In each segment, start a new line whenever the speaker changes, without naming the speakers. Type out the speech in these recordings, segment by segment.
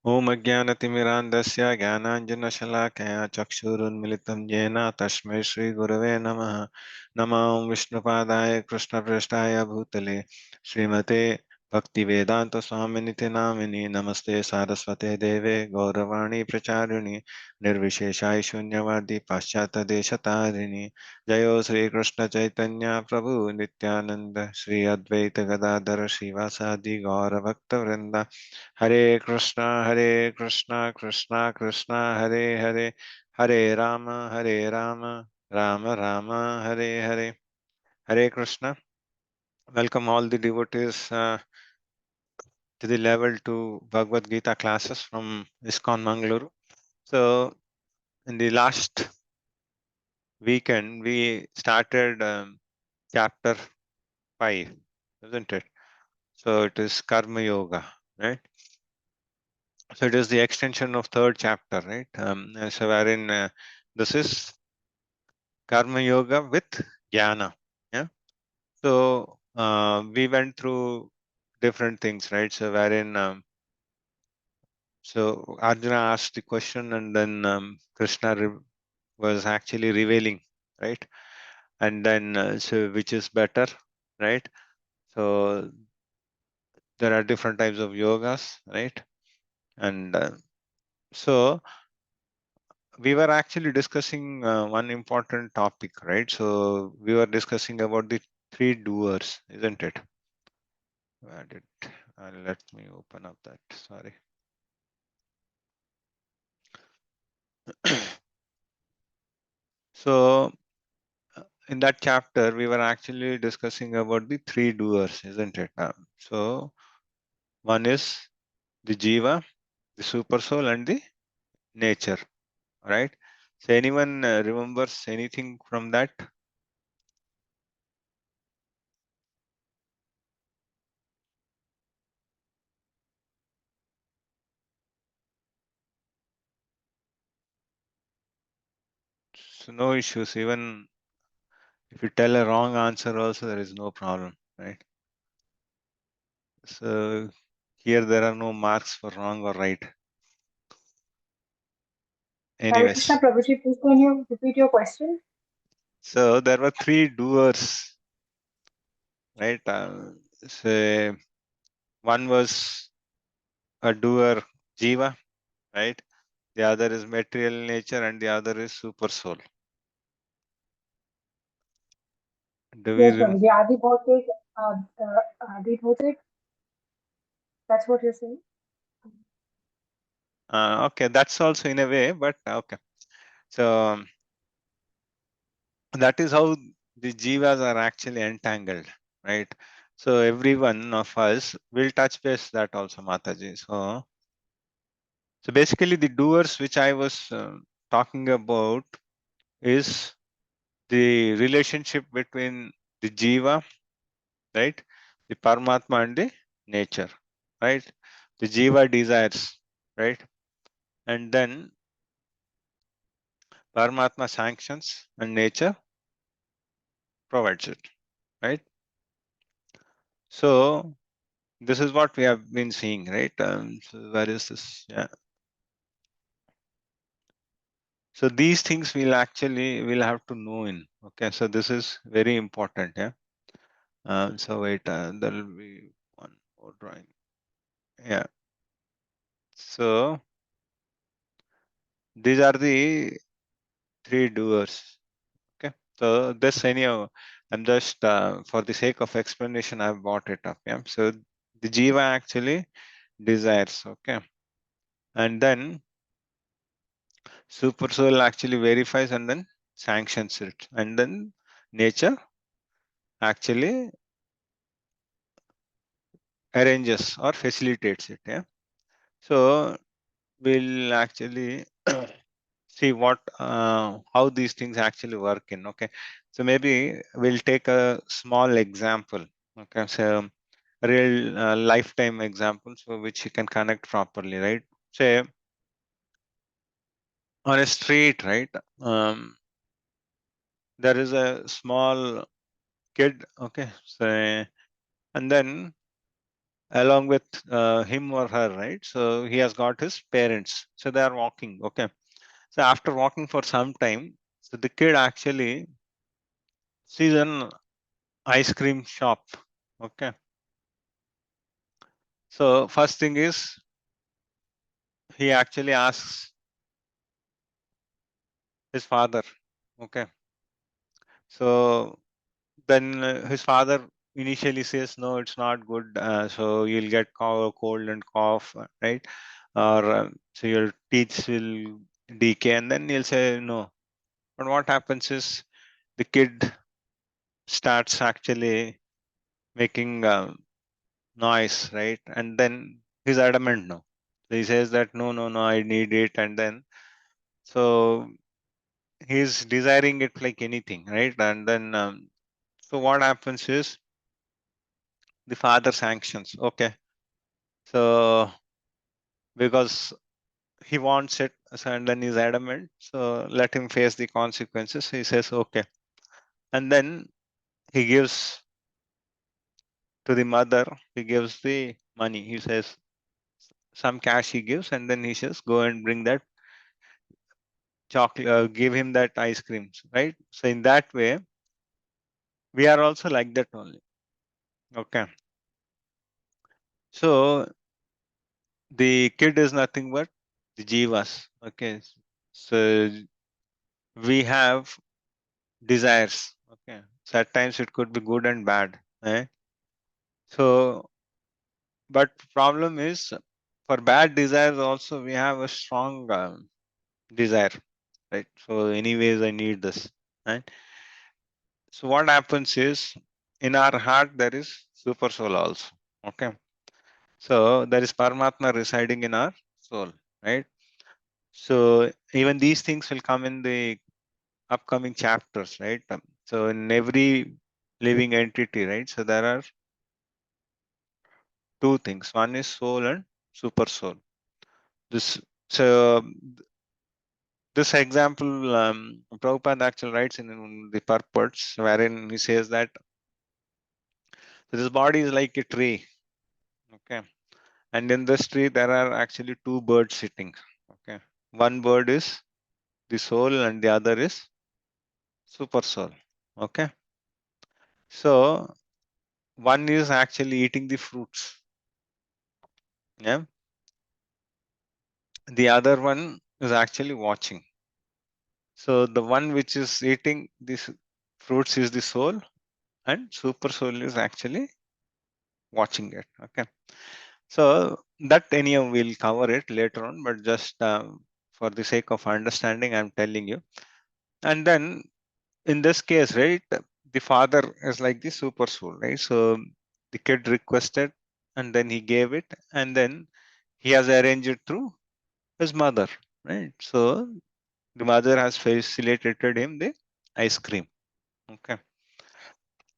Om Ajnanatimirandasya Jnananjanashalakaya Chakshurunmilitam Jena Tasmai Shri Gurave Namaha. Namo Vishnupadaya Krishnaprasthaya Bhutale Srimate Bhaktivedanta Swaminiti Namini Namaste Saraswate Deve Gauravani Pracharuni Nirvisheshai Shunyavadi Paschata Deshatarini Jayo Sri Krishna Chaitanya Prabhu Nityananda Sri Advaita Gadadhara Srivasadi Gaura Bhakta Vrinda Hare Krishna, Krishna Krishna, Hare Hare, Hare Rama, Rama Rama, Hare Hare. Hare Krishna. Welcome all the devotees to the level 2 Bhagavad Gita classes from ISKCON Mangaluru. So, in the last weekend, we started chapter 5, isn't it? So, it is Karma Yoga, right? So, it is the extension of third chapter, right? So, wherein this is Karma Yoga with Jnana. Yeah. So we went through different things, right? So wherein so Arjuna asked the question, and then Krishna was actually revealing, right? And then so which is better, right? So there are different types of yogas, right? And so we were actually discussing one important topic, right? So we were discussing about the three doers, isn't it? Where did let me open up that. Sorry. So in that chapter, we were actually discussing about the three doers, isn't it? So one is the jiva, the super soul, and the nature, right? So anyone remembers anything from that? So no issues. Even if you tell a wrong answer, also there is no problem, right? So here there are no marks for wrong or right.
Hare Krishna
Anyways,
Prabhuji, please can you repeat your question?
so there were three doers, right? So one was a doer, jiva, right? The other is material nature, and the other is super soul. Do we
Yes, Prabhuji. Adi Bhautik, Adi Bhautik, that's what you're saying?
okay, that's also in a way, but okay. So that is how the jivas are actually entangled, right? So every one of us will touch base that also, Mataji. So basically, the doers which I was talking about is the relationship between the jiva, right? The Paramatma and the nature, right? The jiva desires, right? And then Paramatma sanctions and nature provides it, right? So this is what we have been seeing, right? So where is this? Yeah. So these things will have to know in. Okay, so this is very important. Yeah. So wait, there will be one more drawing. Yeah. So these are the three doers. Okay. So this anyhow, I'm just for the sake of explanation, I've brought it up. Yeah. So the jiva actually desires. Okay. And then super soul actually verifies and then sanctions it. And then nature actually arranges or facilitates it. Yeah. So we'll actually see what how these things actually work in. Okay. So maybe we'll take a small example. Okay. So real lifetime examples for which you can connect properly, right? Say on a street, right? There is a small kid, okay, so and then along with him or her, right? So he has got his parents. So they are walking. Okay. So after walking for some time, so the kid actually sees an ice cream shop. Okay. So first thing is he actually asks his father. Okay. So then his father initially says, no, it's not good. So you'll get cold and cough, right? Or so your teeth will decay, and then he'll say no. But what happens is the kid starts actually making noise, right? And then he's adamant no. So he says that no, no, no, I need it, and then so he's desiring it like anything, right? And then so what happens is the father sanctions. Okay, so because he wants it, so and then he's adamant. So let him face the consequences. He says okay, and then he gives to the mother. He gives the money. He says some cash he gives, and then he says go and bring that chocolate, give him that ice cream, right? So in that way we are also like that only. Okay, so the kid is nothing but the jivas. Okay, so we have desires. Okay, so at times it could be good and bad, eh? So but problem is for bad desires also we have a strong desire, right? So anyways I need this, right? So what happens is in our heart there is super soul also. Okay. So there is Paramatma residing in our soul, right? So even these things will come in the upcoming chapters, right? So in every living entity, right? So there are two things. One is soul and super soul. This so this example, Prabhupada actually writes in the purports, wherein he says that this body is like a tree. Okay. And in this tree, there are actually two birds sitting. Okay. One bird is the soul and the other is super soul. Okay. So one is actually eating the fruits. Yeah. The other one is actually watching. So the one which is eating these fruits is the soul, and super soul is actually watching it. Okay. So that anyhow we'll cover it later on, but just for the sake of understanding, I'm telling you. And then in this case, right, the father is like the super soul, right? So the kid requested, and then he gave it, and then he has arranged it through his mother, right? So the mother has facilitated him the ice cream. Okay.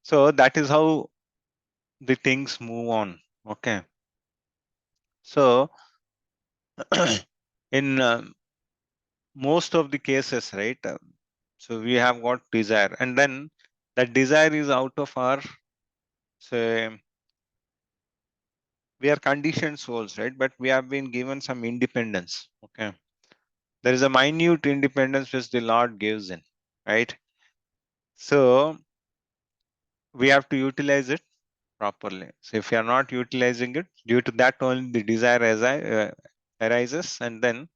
So that is how the things move on. Okay. So in most of the cases, right? So we have got desire, and then that desire is out of our, say, we are conditioned souls, right? But we have been given some independence. Okay. There is a minute independence which the Lord gives in, right? So we have to utilize it properly. So if you are not utilizing it, due to that only the desire arises, and then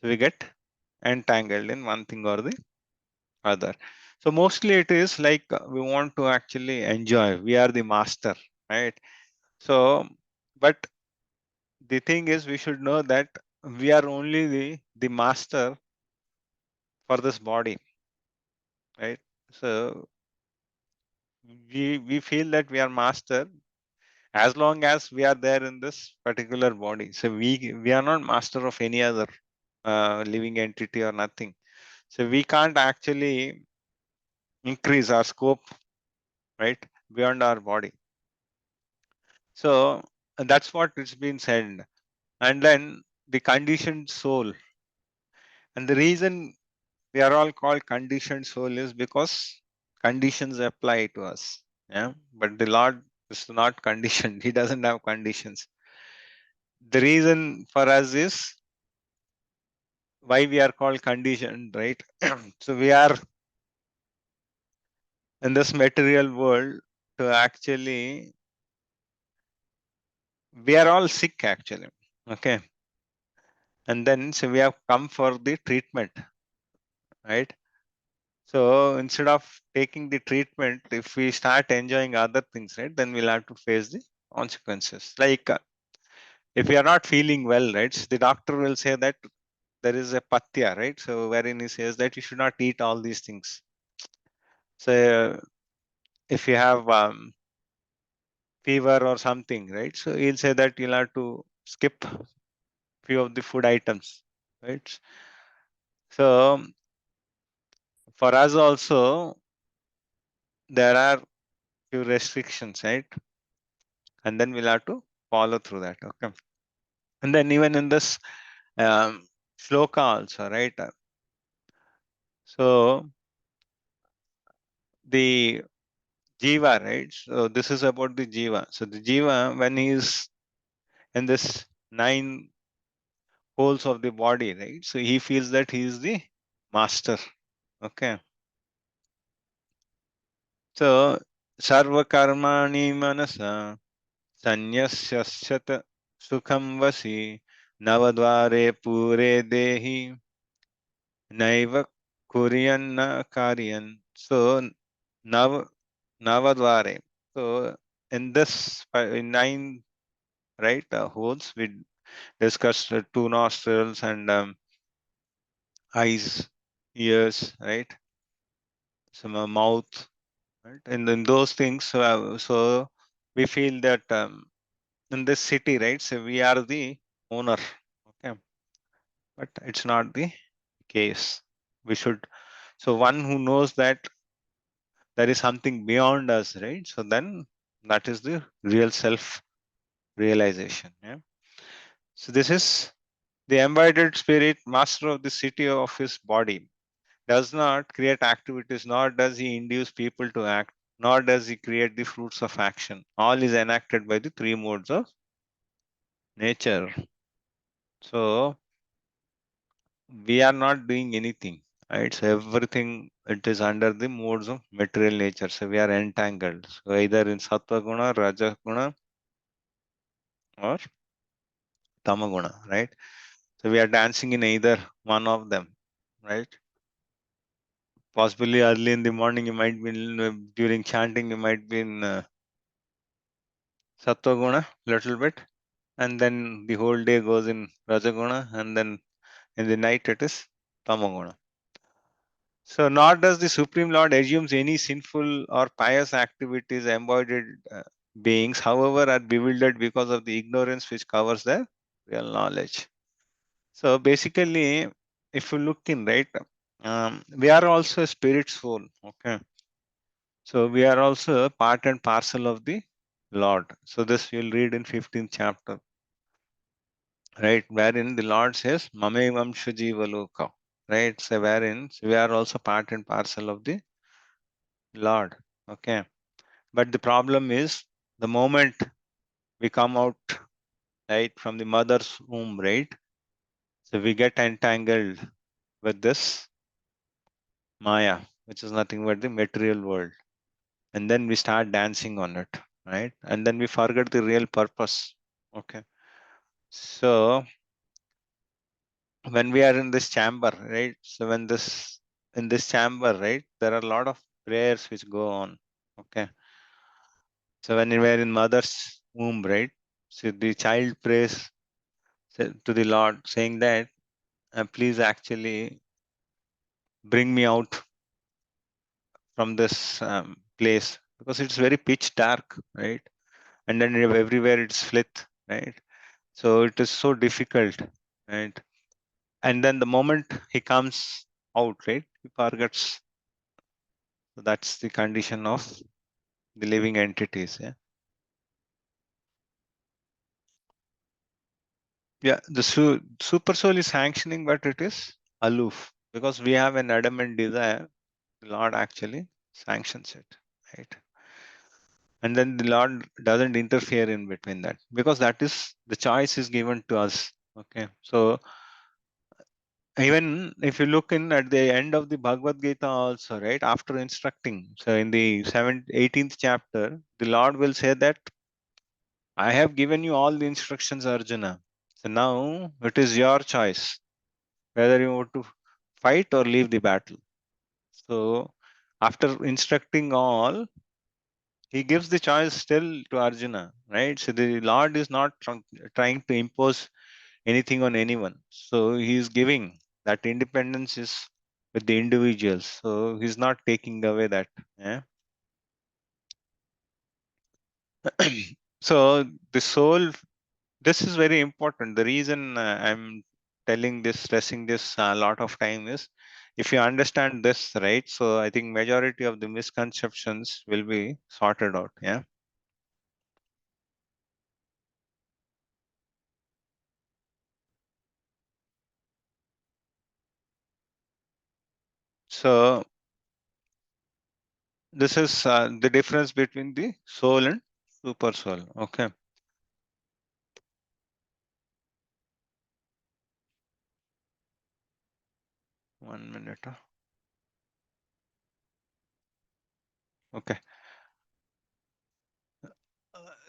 we get entangled in one thing or the other. So mostly it is like we want to actually enjoy. We are the master, right? So, but the thing is, we should know that we are only the master for this body, right? So we feel that we are master as long as we are there in this particular body. So we are not master of any other living entity or nothing. So we can't actually increase our scope, right, beyond our body. So that's what it's been said. And then the conditioned soul, and the reason we are all called conditioned soul is because conditions apply to us. Yeah, but the Lord It's not conditioned. He doesn't have conditions. The reason for us is why we are called conditioned, right? So we are in this material world to actually, we are all sick actually. Okay. And then so we have come for the treatment, right? So instead of taking the treatment, if we start enjoying other things, right, then we'll have to face the consequences. Like if you are not feeling well, right, so the doctor will say that there is a patya, right? So wherein he says that you should not eat all these things. So if you have fever or something, right? So he'll say that you'll have to skip few of the food items, right? So for us also there are few restrictions, right? And then we'll have to follow through that. Okay. And then even in this shloka also, right? So the jiva, right? So this is about the jiva. So the jiva, when he is in this 9 holes of the body, right? So he feels that he is the master. Okay. So sarva karmani manasa sanyasyasya sukham vasi navadvare pure dehi naiva kuryanna karyan. So navadvare. So in this in 9, right, holes, we discussed 2 nostrils and eyes, ears, right, some mouth, right, and then those things. So we feel that in this city, right, so we are the owner. Okay, but it's not the case. We should. So one who knows that there is something beyond us, right? So then that is the real self realization. Yeah. So this is the embodied spirit, master of the city of his body, does not create activities, nor does he induce people to act, nor does he create the fruits of action. All is enacted by the 3 modes of nature. So we are not doing anything, right? So everything, it is under the modes of material nature. So we are entangled. So either in sattva guna, raja guna, or tamaguna, right? So we are dancing in either one of them, right? Possibly early in the morning, you might be during chanting, you might be in sattva guna little bit, and then the whole day goes in rajaguna, and then in the night it is tamaguna. So nor does the Supreme Lord assumes any sinful or pious activities embodied beings, however, are bewildered because of the ignorance which covers their real knowledge. So basically, if you look in, right, we are also a spirit soul. Okay. So we are also a part and parcel of the Lord. So this you'll read in 15th chapter, right, wherein the Lord says, Mamevam Shujivaloka, right? So wherein we are also part and parcel of the Lord. Okay. But the problem is the moment we come out, right, from the mother's womb, right? So we get entangled with this Maya, which is nothing but the material world. And then we start dancing on it, right? And then we forget the real purpose. Okay. So when we are in this chamber, right? So when this in this chamber, right, there are a lot of prayers which go on. Okay. So when we are in mother's womb, right? So the child prays to the Lord, saying that, please actually bring me out from this place because it's very pitch dark, right? And then everywhere it's flit, right? So it is so difficult, right? And then the moment he comes out, right, he forgets. So that's the condition of the living entities. Yeah. Yeah. The super soul is sanctioning, but it is aloof because we have an adamant desire. The Lord actually sanctions it, right? and then the Lord doesn't interfere in between that, because that is the choice is given to us. Okay, so even if you look in at the end of the Bhagavad Gita also, right, after instructing, so in the 18th chapter, the Lord will say that I have given you all the instructions, Arjuna. So now it is your choice whether you want to fight or leave the battle. So after instructing all, he gives the choice still to Arjuna, right? So the Lord is not trying to impose anything on anyone. So he is giving that independence is with the individuals. So he's not taking away that. Yeah. So the soul, this is very important. The reason I'm telling this, stressing this a lot of time is, if you understand this, right? So I think majority of the misconceptions will be sorted out. Yeah. So this is the difference between the soul and super soul. Okay. 1 minute. Okay.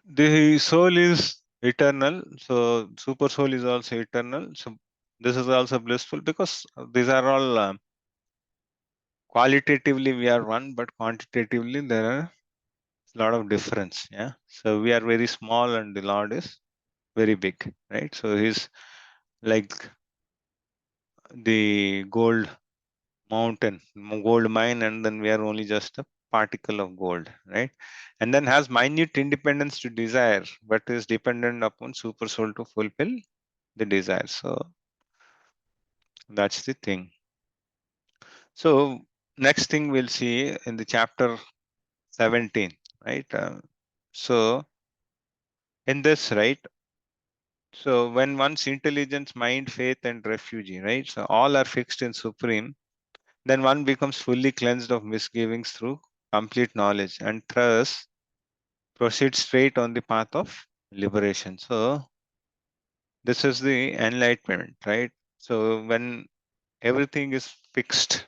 The soul is eternal. So super soul is also eternal. So this is also blissful, because these are all qualitatively we are one, but quantitatively there are a lot of difference. Yeah. So we are very small and the Lord is very big, right? So he's like the gold mountain, gold mine, and then we are only just a particle of gold, right? And then has minute independence to desire, but is dependent upon super soul to fulfill the desire. So that's the thing. So next thing we'll see in the chapter 17, right? So in this, right? So when one's intelligence, mind, faith, and refugee, right? So all are fixed in supreme, then one becomes fully cleansed of misgivings through complete knowledge, and thus proceed straight on the path of liberation. So this is the enlightenment, right? So when everything is fixed,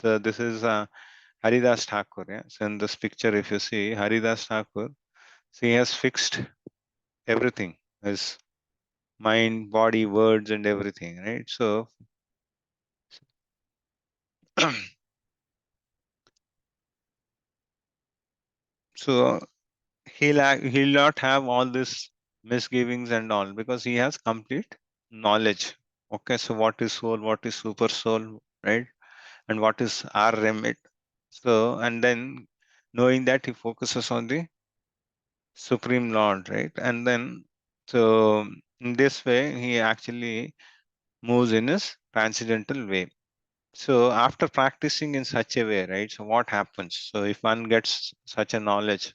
so this is Haridas Thakur. Yeah? So in this picture, if you see Haridas Thakur, so he has fixed everything, his mind, body, words, and everything, right? So so he'll not have all this misgivings and all, because he has complete knowledge. Okay, so what is soul, what is super soul, right? And what is our remit? So, and then knowing that, he focuses on the Supreme Lord, right? And then, so in this way, he actually moves in his transcendental way. So after practicing in such a way, right? So what happens? So if one gets such a knowledge,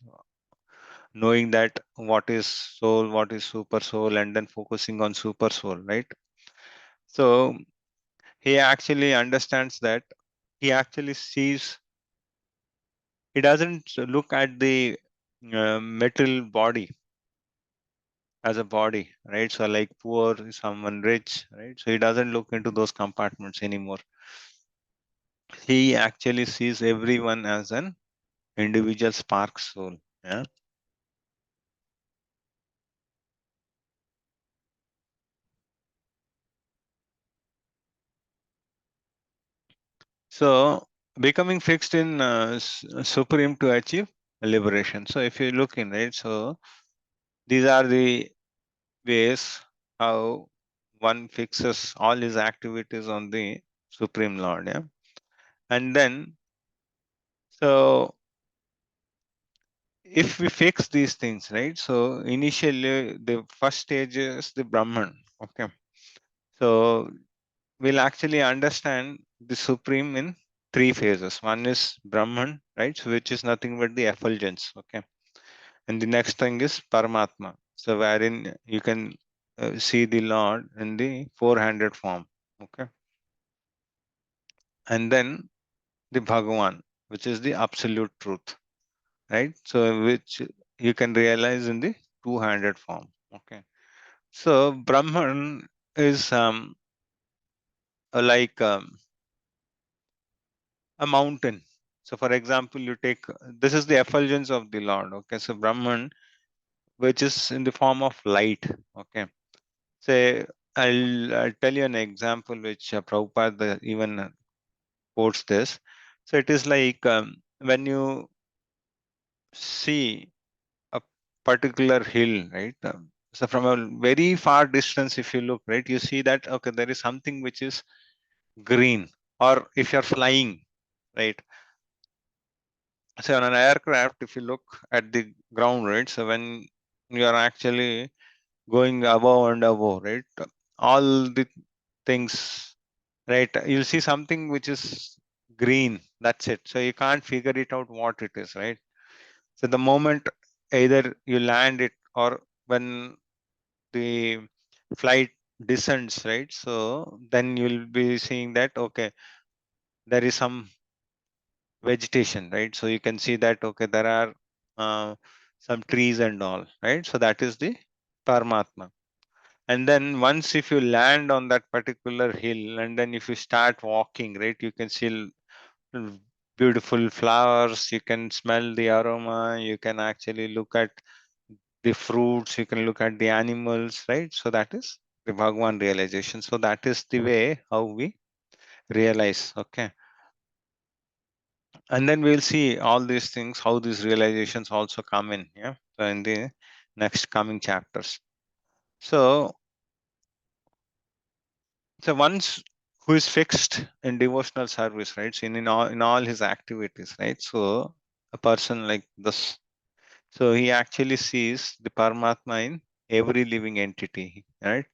knowing that what is soul, what is super soul, and then focusing on super soul, right? So he actually understands that, he actually sees, he doesn't look at the metal body as a body, right? So like poor, someone rich, right? So he doesn't look into those compartments anymore. He actually sees everyone as an individual spark soul. Yeah. So becoming fixed in supreme to achieve liberation. So if you look in, right, so these are the ways how one fixes all his activities on the Supreme Lord. Yeah. And then, so if we fix these things, right? So initially, the first stage is the Brahman. Okay. So we'll actually understand the Supreme in three phases. One is Brahman, right? So which is nothing but the effulgence. Okay. And the next thing is Paramatma. So wherein you can see the Lord in the four-handed form. Okay. And then the Bhagavan, which is the absolute truth. right? So which you can realize in the two-handed form. Okay. So Brahman is like a mountain. So for example, you take this is the effulgence of the Lord. Okay. So Brahman, which is in the form of light. Okay. Say I'll tell you an example which Prabhupada even quotes this. So it is like when you see a particular hill, right? So from a very far distance, if you look, right, you see that okay, there is something which is green. Or if you're flying, right? So on an aircraft, if you look at the ground, right? So when you are actually going above and above, right? All the things, right? You'll see something which is green. That's it. So you can't figure it out what it is, right? So the moment either you land it or when the flight descends, right? So then you'll be seeing that okay, there is some vegetation, right? So you can see that okay, there are some trees and all, right? So that is the Paramatma. And then once if you land on that particular hill and then if you start walking, right, you can see beautiful flowers, you can smell the aroma, you can actually look at the fruits, you can look at the animals, right? So that is the Bhagwan realization. So that is the way how we realize. Okay. And then we'll see all these things, how these realizations also come in. Yeah. So in the next coming chapters. So so once who is fixed in devotional service, right? So in all his activities, right? So a person like this, so he actually sees the Paramatma in every living entity, right?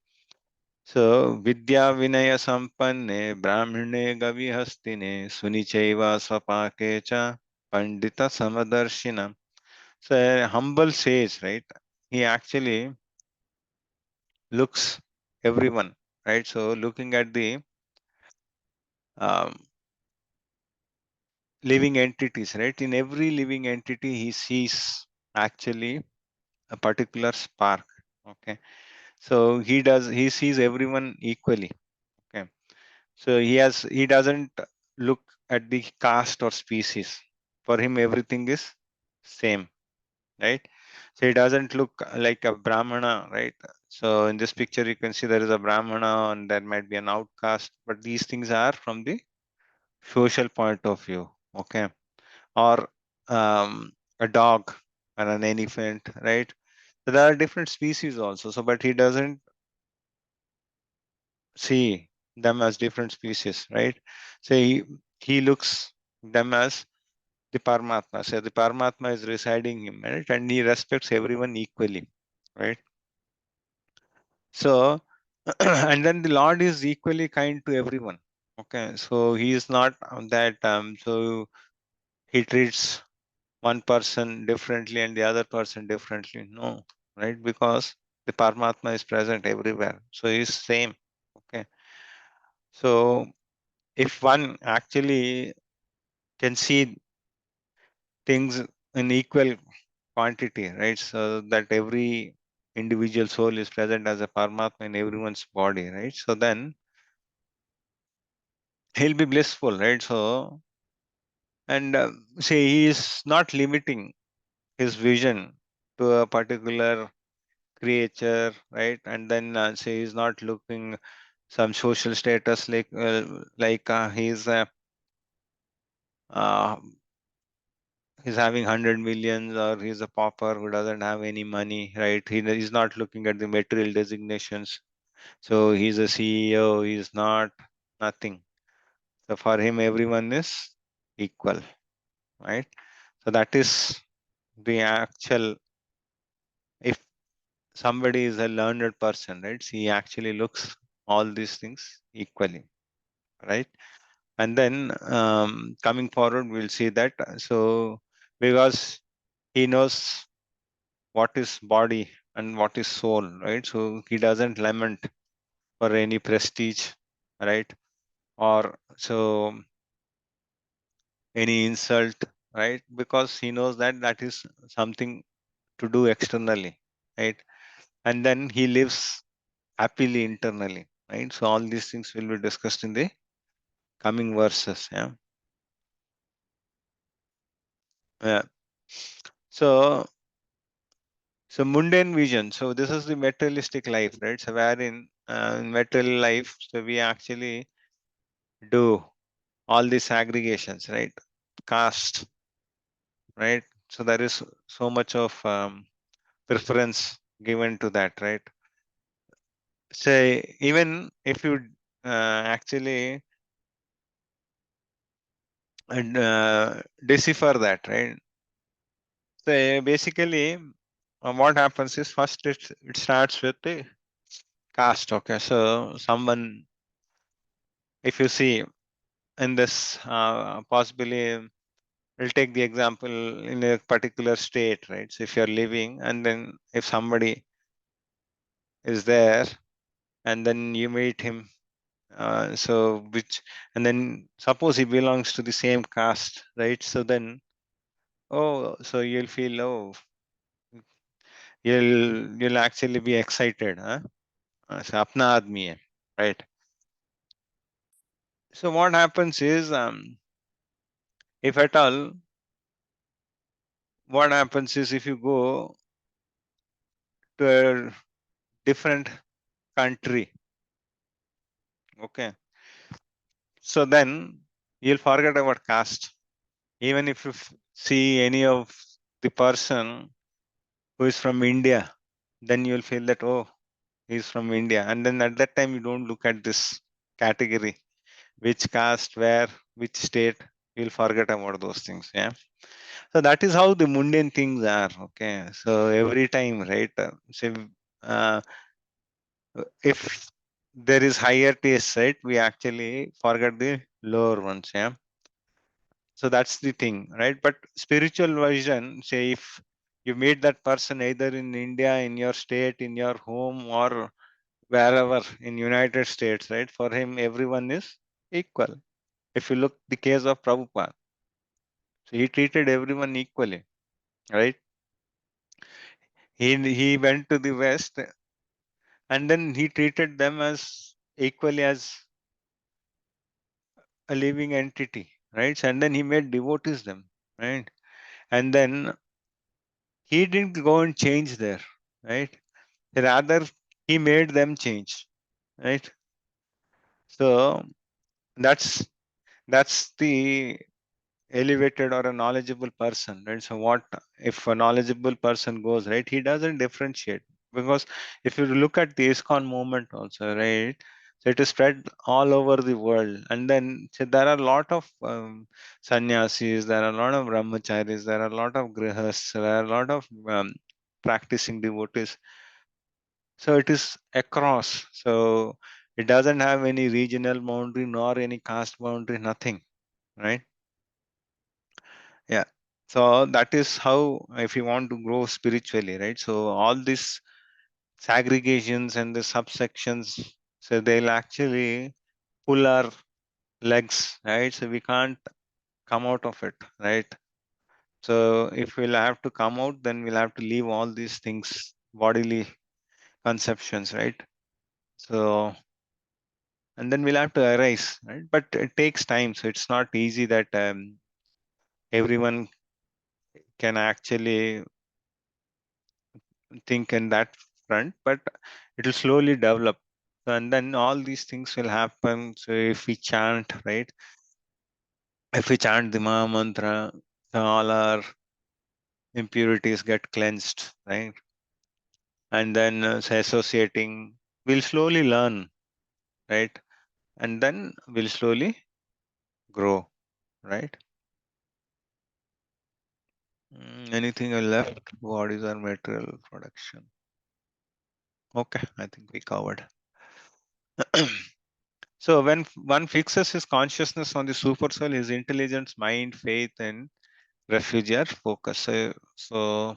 So Vidya Vinaya Sampanne Brahmane Gavihastine Sunichaiva Swapake cha Pandita Samadarshina. So a humble sage, right? He actually looks everyone, right? So looking at the um, living entities, right? In every living entity, he sees actually a particular spark. Okay. So he sees everyone equally. Okay. So he doesn't look at the caste or species. For him, everything is same, right? So he doesn't look like a Brahmana, right? So in this picture, you can see there is a Brahmana and there might be an outcast, but these things are from the social point of view. Okay. Or a dog and an elephant, right? So there are different species also. So, but he doesn't see them as different species, right? So he looks them as the Paramatma. So the Paramatma is residing in him, right? And he respects everyone equally, right? So, and then the Lord is equally kind to everyone. Okay, so he is not that. So he treats one person differently and the other person differently. No, right? Because the Paramatma is present everywhere. So he's same. Okay. So if one actually can see things in equal quantity, right? So that every individual soul is present as a Paramatma in everyone's body, right? So then he'll be blissful, right? So, and say he is not limiting his vision to a particular creature, right? And then say he's not looking some social status like uh, he's having 100 millions or he's a pauper who doesn't have any money, right? He's not looking at the material designations. So he's a CEO, he's not nothing. So for him, everyone is equal, right? So that is the actual, if somebody is a learned person, right? So he actually looks all these things equally, right? And then coming forward, we'll see that. So because he knows what is body and what is soul, right? So he doesn't lament for any prestige, right? Or so any insult, right? Because he knows that that is something to do externally, right? And then he lives happily internally, right? So all these things will be discussed in the coming verses. Yeah. Yeah. So so mundane vision. So this is the materialistic life, right? So wherein in material life, so we actually do all these aggregations, right? Caste, right? So there is so much of preference given to that, right? Say even if you actually decipher that, right? So basically, what happens is first it starts with the caste. Okay, so someone, if you see in this, possibly we'll take the example in a particular state, right? So if you're living, and then if somebody is there, and then you meet him, so which, and then suppose he belongs to the same caste, right? So then, oh, so you'll feel, oh, you'll actually be excited, huh? So apna आदमी है, right? So what happens is, if at all, what happens is if you go to a different country, okay, so then you'll forget about caste. Even if you see any of the person who is from India, then you'll feel that, oh, he's from India. And then at that time, you don't look at this category, which caste, where, which state, you'll forget about those things. Yeah. So that is how the mundane things are. Okay. So every time, right? So uh, if there is higher taste, right, we actually forget the lower ones. Yeah. So that's the thing, right? But spiritual vision, say if you meet that person either in India, in your state, in your home, or wherever in United States, right? For him, everyone is equal. If you look the case of Prabhupada, so he treated everyone equally, right? He went to the West, and then he treated them as equally as a living entity, right? And then he made devotees them, right? And then he didn't go and change there, right? Rather, he made them change, right? So that's that's the elevated or a knowledgeable person, right? So what if a knowledgeable person goes, right? He doesn't differentiate, because if you look at the ISKCON movement also, right? So it is spread all over the world, and then so there are a lot of sannyasis, there are a lot of brahmacharis, there are a lot of grihas, there are a lot of practicing devotees. So it is across. So it doesn't have any regional boundary nor any caste boundary, nothing, right? Yeah. So that is how, if you want to grow spiritually, right? So all these segregations and the subsections, so they'll actually pull our legs, right? So we can't come out of it, right? So if we'll have to come out, then we'll have to leave all these things, bodily conceptions, right? So and then we'll have to arise, right? But it takes time, so it's not easy that everyone can actually think in that front, but it will slowly develop. So, and then all these things will happen. So if we chant, right? If we chant the Maha Mantra, so all our impurities get cleansed, right? And then say associating, we'll slowly learn, right? And then we'll slowly grow, right? Anything left? What is our material production? Okay, I think we covered. So when one fixes his consciousness on the super soul, his intelligence, mind, faith, and refuge are focus. So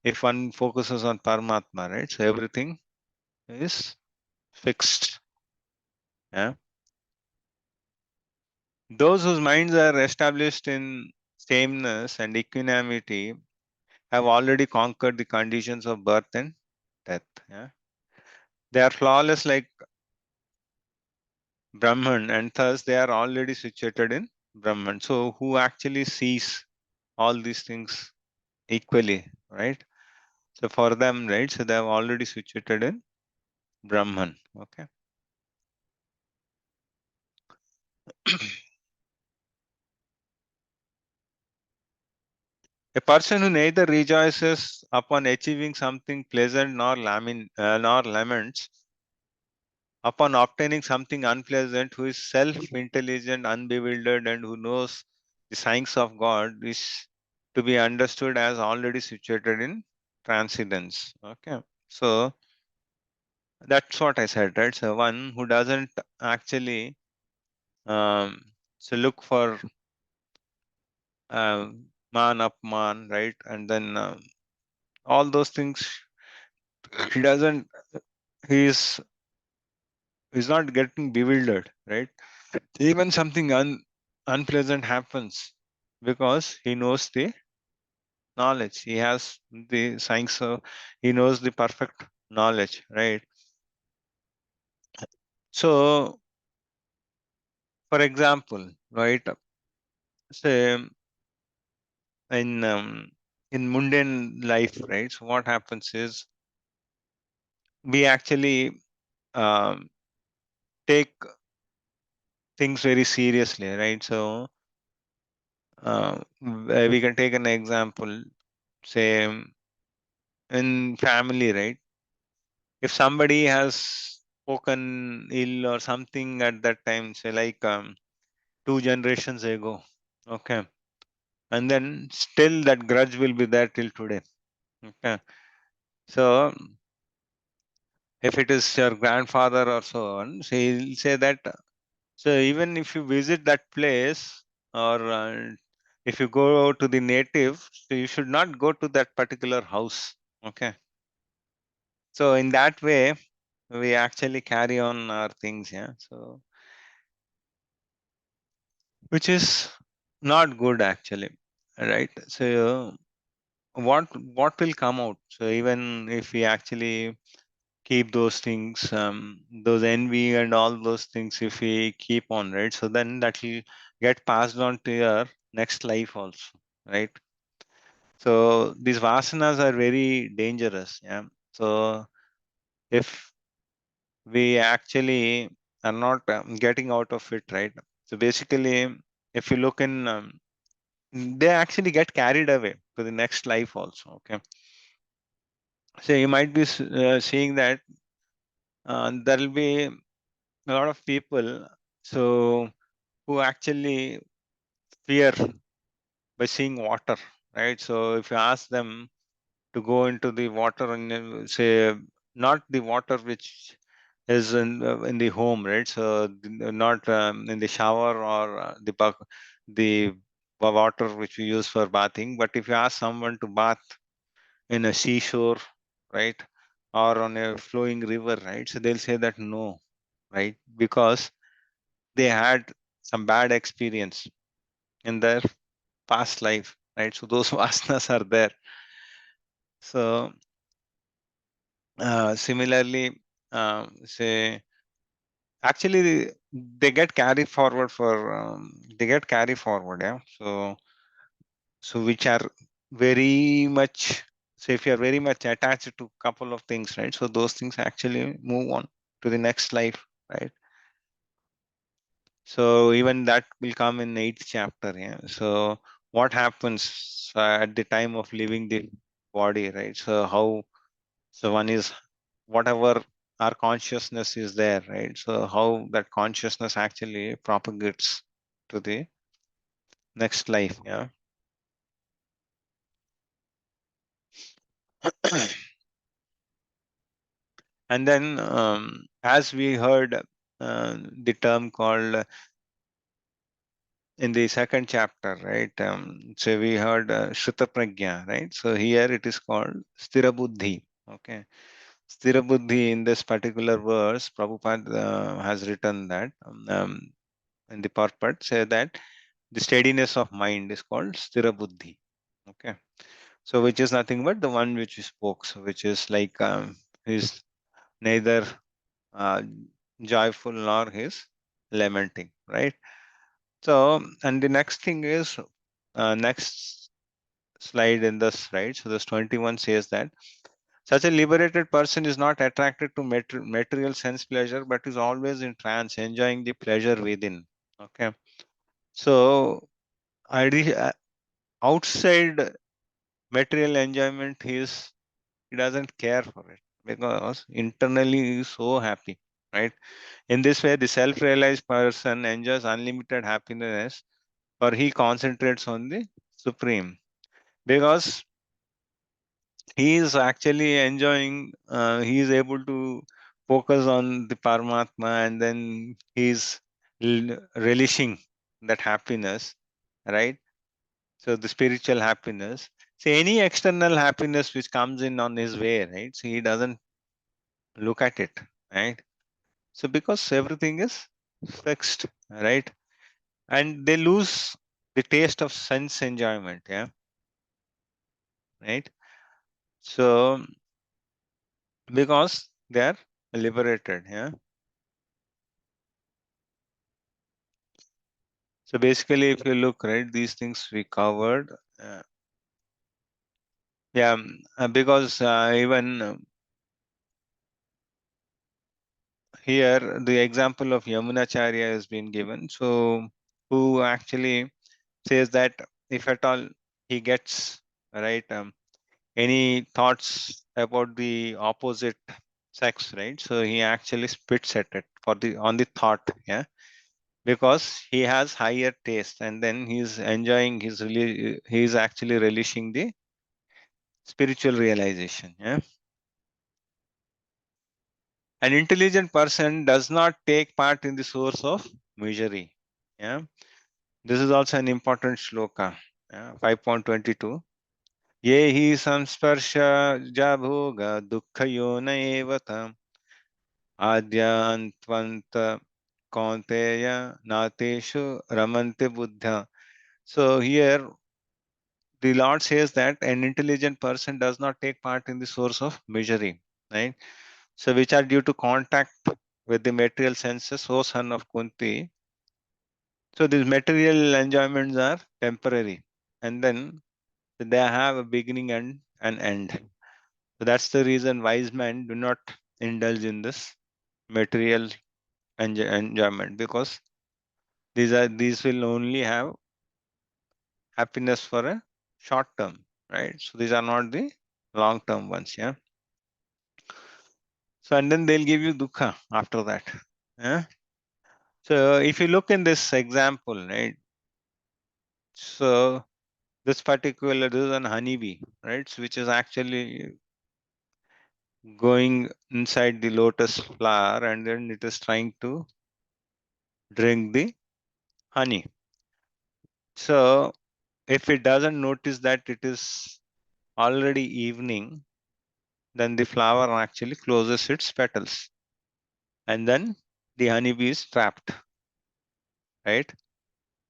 if one focuses on Paramatma, right? So everything is fixed. Yeah. Those whose minds are established in sameness and equanimity have already conquered the conditions of birth and death. Yeah? They are flawless like Brahman, and thus they are already situated in Brahman. So, who actually sees all these things equally, right? So, for them, right, so they have already situated in Brahman. Okay. A person who neither rejoices upon achieving something pleasant nor laments upon obtaining something unpleasant, who is self-intelligent, unbewildered, and who knows the signs of God, is to be understood as already situated in transcendence. Okay, so that's what I said, right? So one who doesn't actually so look for man up man, right, and then all those things. He doesn't. He's he's not getting bewildered, right? Even something unpleasant happens because he knows the knowledge. He has the science, so he knows the perfect knowledge, right? So, for example, right, say in um, in mundane life, right? So, what happens is we actually um, take things very seriously, right? So, we can take an example, say in family, right? If somebody has spoken ill or something at that time, say like 2 generations ago, okay, and then still that grudge will be there till today. Okay, so if it is your grandfather or so on, so he'll say that. So even if you visit that place or if you go to the native, so you should not go to that particular house. Okay, so in that way we actually carry on our things, yeah. So which is not good actually, right? So what will come out? So even if we actually keep those things, those envy and all those things, if we keep on, right, so then that will get passed on to your next life also, right? So these vasanas are very dangerous, yeah. So if we actually are not getting out of it, right, so basically if you look in they actually get carried away to the next life also. Okay, so you might be seeing that there will be a lot of people so who actually fear by seeing water, right? So if you ask them to go into the water and say not the water which is in the home, right? So not in the shower or the water which we use for bathing, but if you ask someone to bath in a seashore, right, or on a flowing river, right, so they'll say that no, right, because they had some bad experience in their past life, right? So those vasanas are there. So similarly, say actually they get carried forward for they get carried forward, yeah. So which are very much, so if you are very much attached to couple of things, right, so those things actually move on to the next life, right? So even that will come in 8th chapter, yeah. So what happens at the time of leaving the body, right? So how, so one is whatever our consciousness is there, right? So how that consciousness actually propagates to the next life, yeah. And then as we heard the term called in the second chapter, right? So we heard Shruta Pragya, right? So here it is called Sthira Buddhi. Okay. Sthira Buddhi in this particular verse, Prabhupada has written that in the purport, say that the steadiness of mind is called sthira buddhi. Okay. So which is nothing but the one which we spoke, so which is like is neither uh, joyful nor his lamenting, right? So, and the next thing is next slide in this, right? So this 21 says that such a liberated person is not attracted to material sense pleasure, but is always in trance, enjoying the pleasure within. Okay. So, outside material enjoyment, he doesn't care for it because internally he is so happy, right? In this way, the self-realized person enjoys unlimited happiness, for he concentrates on the supreme, because he is actually enjoying, he is able to focus on the Paramatma, and then he is relishing that happiness, right? So the spiritual happiness. See, any external happiness which comes in on his way, right? So he doesn't look at it, right? So because everything is fixed, right? And they lose the taste of sense enjoyment, yeah, right? So because they are liberated, yeah. So basically, if you look, right, these things we covered. Yeah, because even here the example of Yamunacharya has been given. So who actually says that if at all he gets, right, any thoughts about the opposite sex, right? So he actually spits at it for the on the thought, yeah, because he has higher taste, and then he's enjoying his really, he's actually relishing the spiritual realization, yeah. An intelligent person does not take part in the source of misery, yeah. This is also an important shloka, yeah? 5.22. ये हि संस्पर्श भोग दुःख योन एव तम् आद्यान्त्वन्त kaunteya nateshu ramante buddha. So here the Lord says that an intelligent person does not take part in the source of misery, right? So which are due to contact with the material senses, O son of Kunti. So these material enjoyments are temporary, and then they have a beginning and an end. So that's the reason wise men do not indulge in this material enjoyment, because these will only have happiness for a short term, right? So these are not the long term ones, yeah. So and then they'll give you dukkha after that. Yeah. So if you look in this example, right? So this is an honeybee, right? So which is actually going inside the lotus flower, and then it is trying to drink the honey. So if it doesn't notice that it is already evening, then the flower actually closes its petals, and then the honeybee is trapped, right?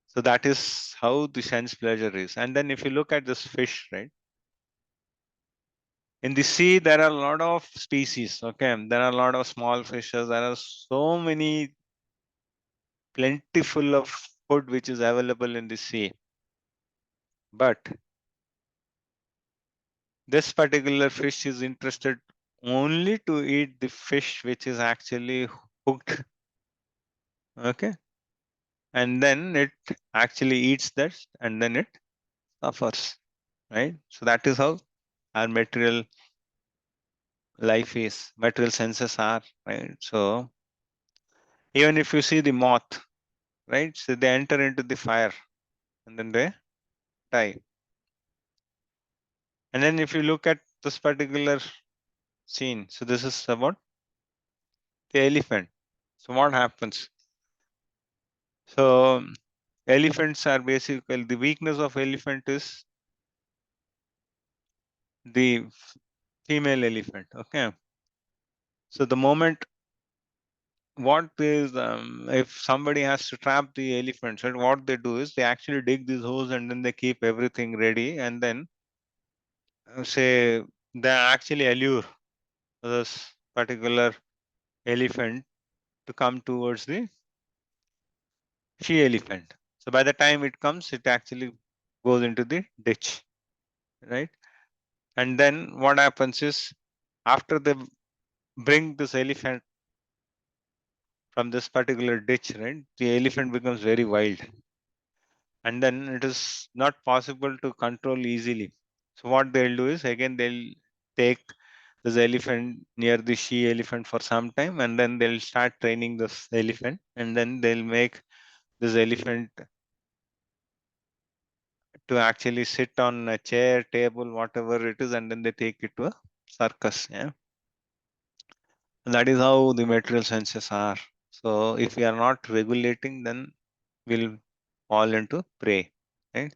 So that is how the sense pleasure is. And then if you look at this fish, right? In the sea, there are a lot of species, okay? There are a lot of small fishes. There are so many plentiful of food which is available in the sea. But this particular fish is interested only to eat the fish which is actually hooked, okay? And then it actually eats that, and then it suffers, right? So that is how our material life is, material senses are, right? So even if you see the moth, right? So they enter into the fire and then they die. And then if you look at this particular scene, so this is about the elephant. So what happens? So elephants are basically, the weakness of elephant is the female elephant, okay? So the moment what is if somebody has to trap the elephants, right? What they do is they actually dig these holes and then they keep everything ready, and then say they actually allure this particular elephant to come towards the she elephant. So by the time it comes, it actually goes into the ditch, right? And then what happens is after they bring this elephant from this particular ditch, right? The elephant becomes very wild, and then it is not possible to control easily. So what they'll do is again they'll take this elephant near the she elephant for some time, and then they'll start training this elephant, and then they'll make this elephant to actually sit on a chair, table, whatever it is, and then they take it to a circus. Yeah, and that is how the material senses are. So if we are not regulating, then we'll fall into prey, right?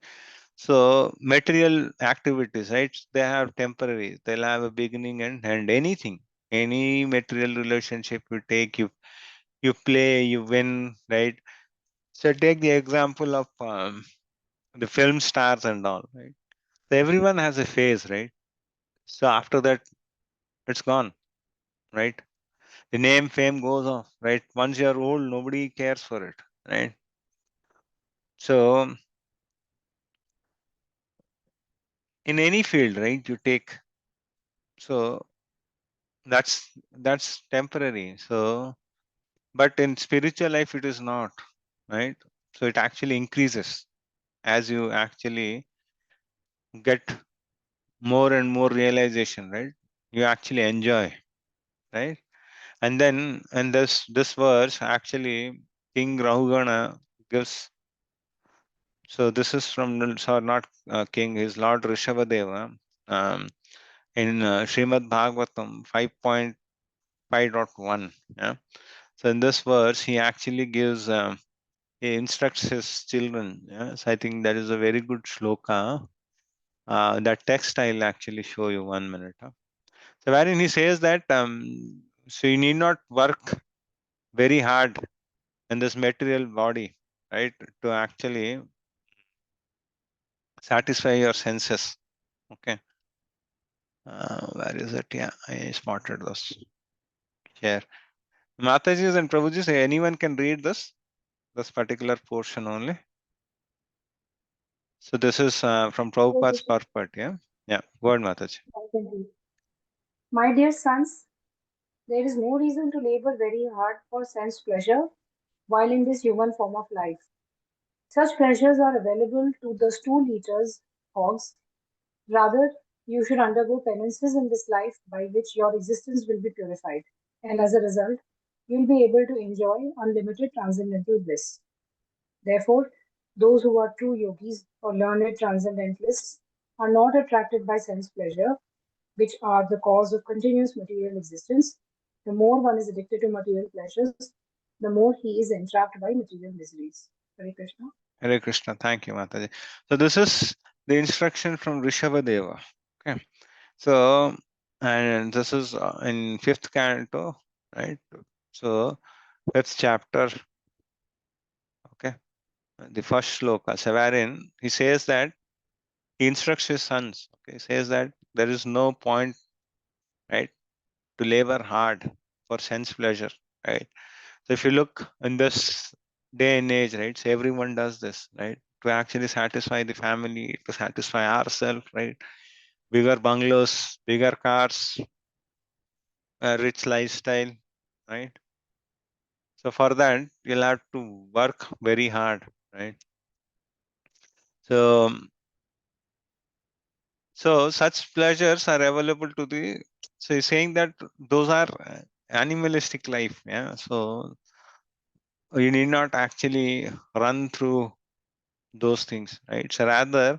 So material activities, right? They have temporary. They'll have a beginning and end. Anything, any material relationship you take, you play, you win, right? So take the example of the film stars and all, right? So everyone has a phase, right? So after that, it's gone, right? The name, fame goes off, right? Once you're old, nobody cares for it, right? So in any field, right, you take, so that's temporary. So, but in spiritual life, it is not, right? So it actually increases as you actually get more and more realization, right? You actually enjoy, right? And then, and this verse actually, King Rahugana gives. So this is from so not King, his Lord Rishabhadeva, in Srimad Bhagavatam 5.5.1. Yeah. So in this verse, he actually gives, he instructs his children. Yeah. So I think that is a very good shloka. That text I'll actually show you 1 minute. Huh? So wherein he says that, so you need not work very hard in this material body, right, to actually satisfy your senses. Okay. Where is it? Yeah, I spotted this here. Matajis and Prabhujis, anyone can read this particular portion only. So this is from
Hare
Prabhupada's
Krishna.
purport. Yeah, yeah. Go ahead, Mataji.
I can read. My dear sons, there is no reason to labor very hard for sense pleasure while in this human form of life. Such pleasures are available to the stool eaters, hogs. Rather, you should undergo penances in this life by which your existence will be purified, and as a result, you will be able to enjoy unlimited transcendental bliss. Therefore, those who are true yogis or learned transcendentalists are not attracted by sense pleasure, which are the cause of continuous material existence. The more one is addicted to material pleasures, the more he is entrapped by material miseries. Hare Krishna.
Hare Krishna. Thank you, Mataji. So this is the instruction from Rishabhadeva. Okay. So, and this is in fifth canto, right? So fifth chapter. Okay. The first shloka. So wherein he says that he instructs his sons. Okay. He says that there is no point, right, to labor hard for sense pleasure, right? So if you look in this day and age, right, so everyone does this, right, to actually satisfy the family, to satisfy ourselves, right? Bigger bungalows, bigger cars, a rich lifestyle, right? So for that, you'll have to work very hard, right? So, so such pleasures are available to the. So he's saying that those are animalistic life, yeah. So you need not actually run through those things, right? So rather,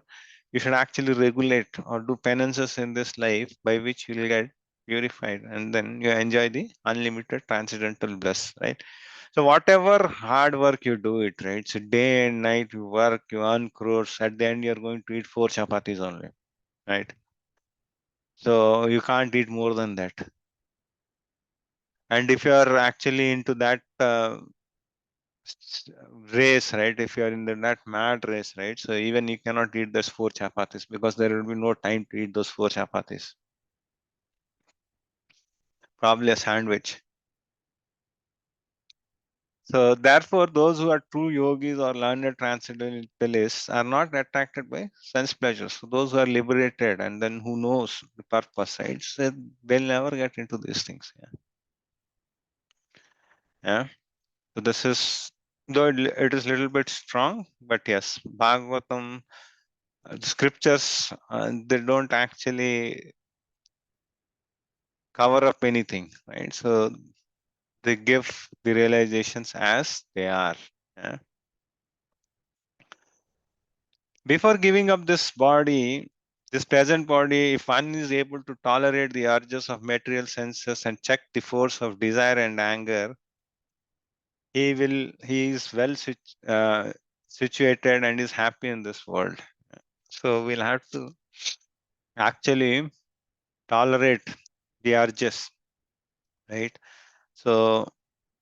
you should actually regulate or do penances in this life by which you will get purified, and then you enjoy the unlimited transcendental bliss, right? So whatever hard work you do it, right? So day and night you work, you earn crores. At the end, you're going to eat 4 chapatis only, right? So you can't eat more than that, And if you are actually into that race, right? If you are in that mad race, right? So even you cannot eat those 4 chapatis because there will be no time to eat those 4 chapatis. Probably a sandwich. So therefore, those who are true yogis or learned transcendentalists are not attracted by sense pleasures. So those who are liberated and then who knows the purpose, right? So they'll never get into these things. Yeah. Yeah. So this is, though it is a little bit strong, but yes, Bhagavatam, the scriptures, they don't actually cover up anything, right? So they give the realizations as they are. Yeah. Before giving up this body, this present body, if one is able to tolerate the urges of material senses and check the force of desire and anger, he is well situated and is happy in this world. So we'll have to actually tolerate the urges, right? So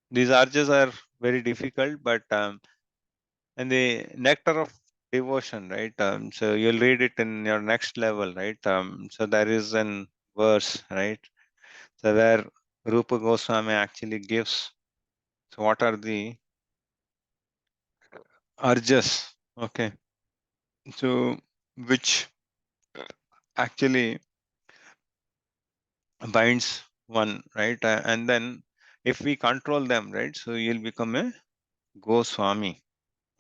these urges are very difficult, but and the nectar of devotion, right? So you'll read it in your next level, right? So there is an verse, right? So where Rupa Goswami actually gives. So what are the urges? Okay, so which actually binds one, right? And then if we control them, right? So you'll become a Goswami.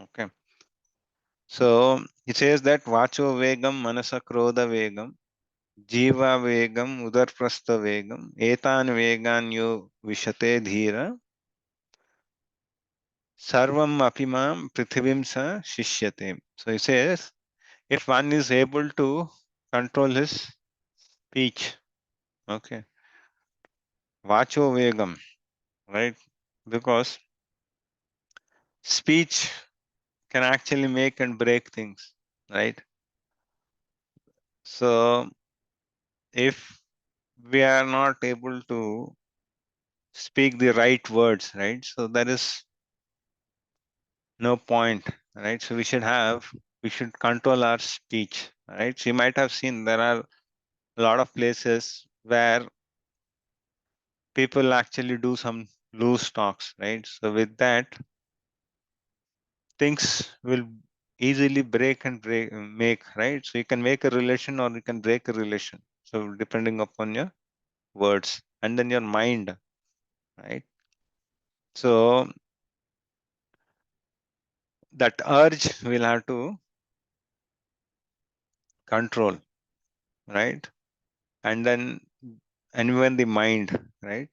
Okay. So it says that Vacho Vegam, Manasa Krodha Vegam, Jiva Vegam, Udarprastha Vegam, Etan Vegan Yo Vishate Dhira, Sarvam Apimam Prithivim Sa Shishyate. So it says, if one is able to control his speech, okay, Vacho Vegam, right? Because speech can actually make and break things, right? So if we are not able to speak the right words, right? So there is no point, right? So we should control our speech, right? So you might have seen there are a lot of places where people actually do some loose talks, right? So with that, things will easily make, right? So you can make a relation or you can break a relation. So depending upon your words and then your mind, right? So that urge will have to control, right? And then, and even the mind, right?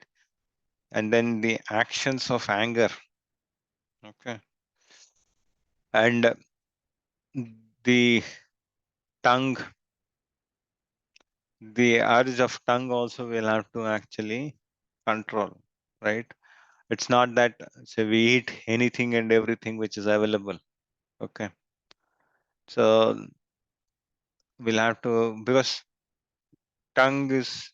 And then the actions of anger, okay? And the tongue, the urge of tongue also will have to actually control, right? It's not that say we eat anything and everything which is available, okay? So we'll have to, because tongue is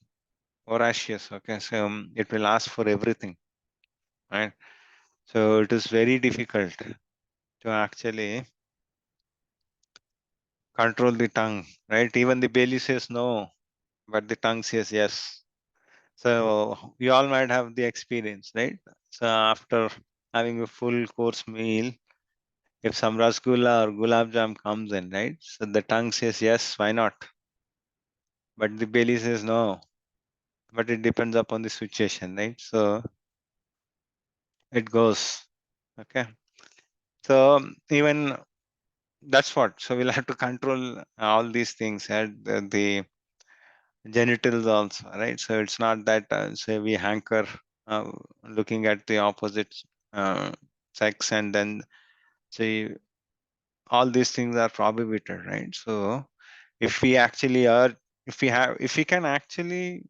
voracious, okay? So it will ask for everything, right? So it is very difficult to actually control the tongue, right? Even the belly says no, but the tongue says yes. So we all might have the experience, right? So after having a full course meal, if some rasgulla or gulab jam comes in, right? So the tongue says yes, why not? But the belly says no. But it depends upon the situation, right? So it goes. Okay. So even that's what. So we'll have to control all these things and the genitals also, right? So it's not that say we hanker looking at the opposite uh, sex and then say all these things are prohibited, right? So if we actually are, if we can actually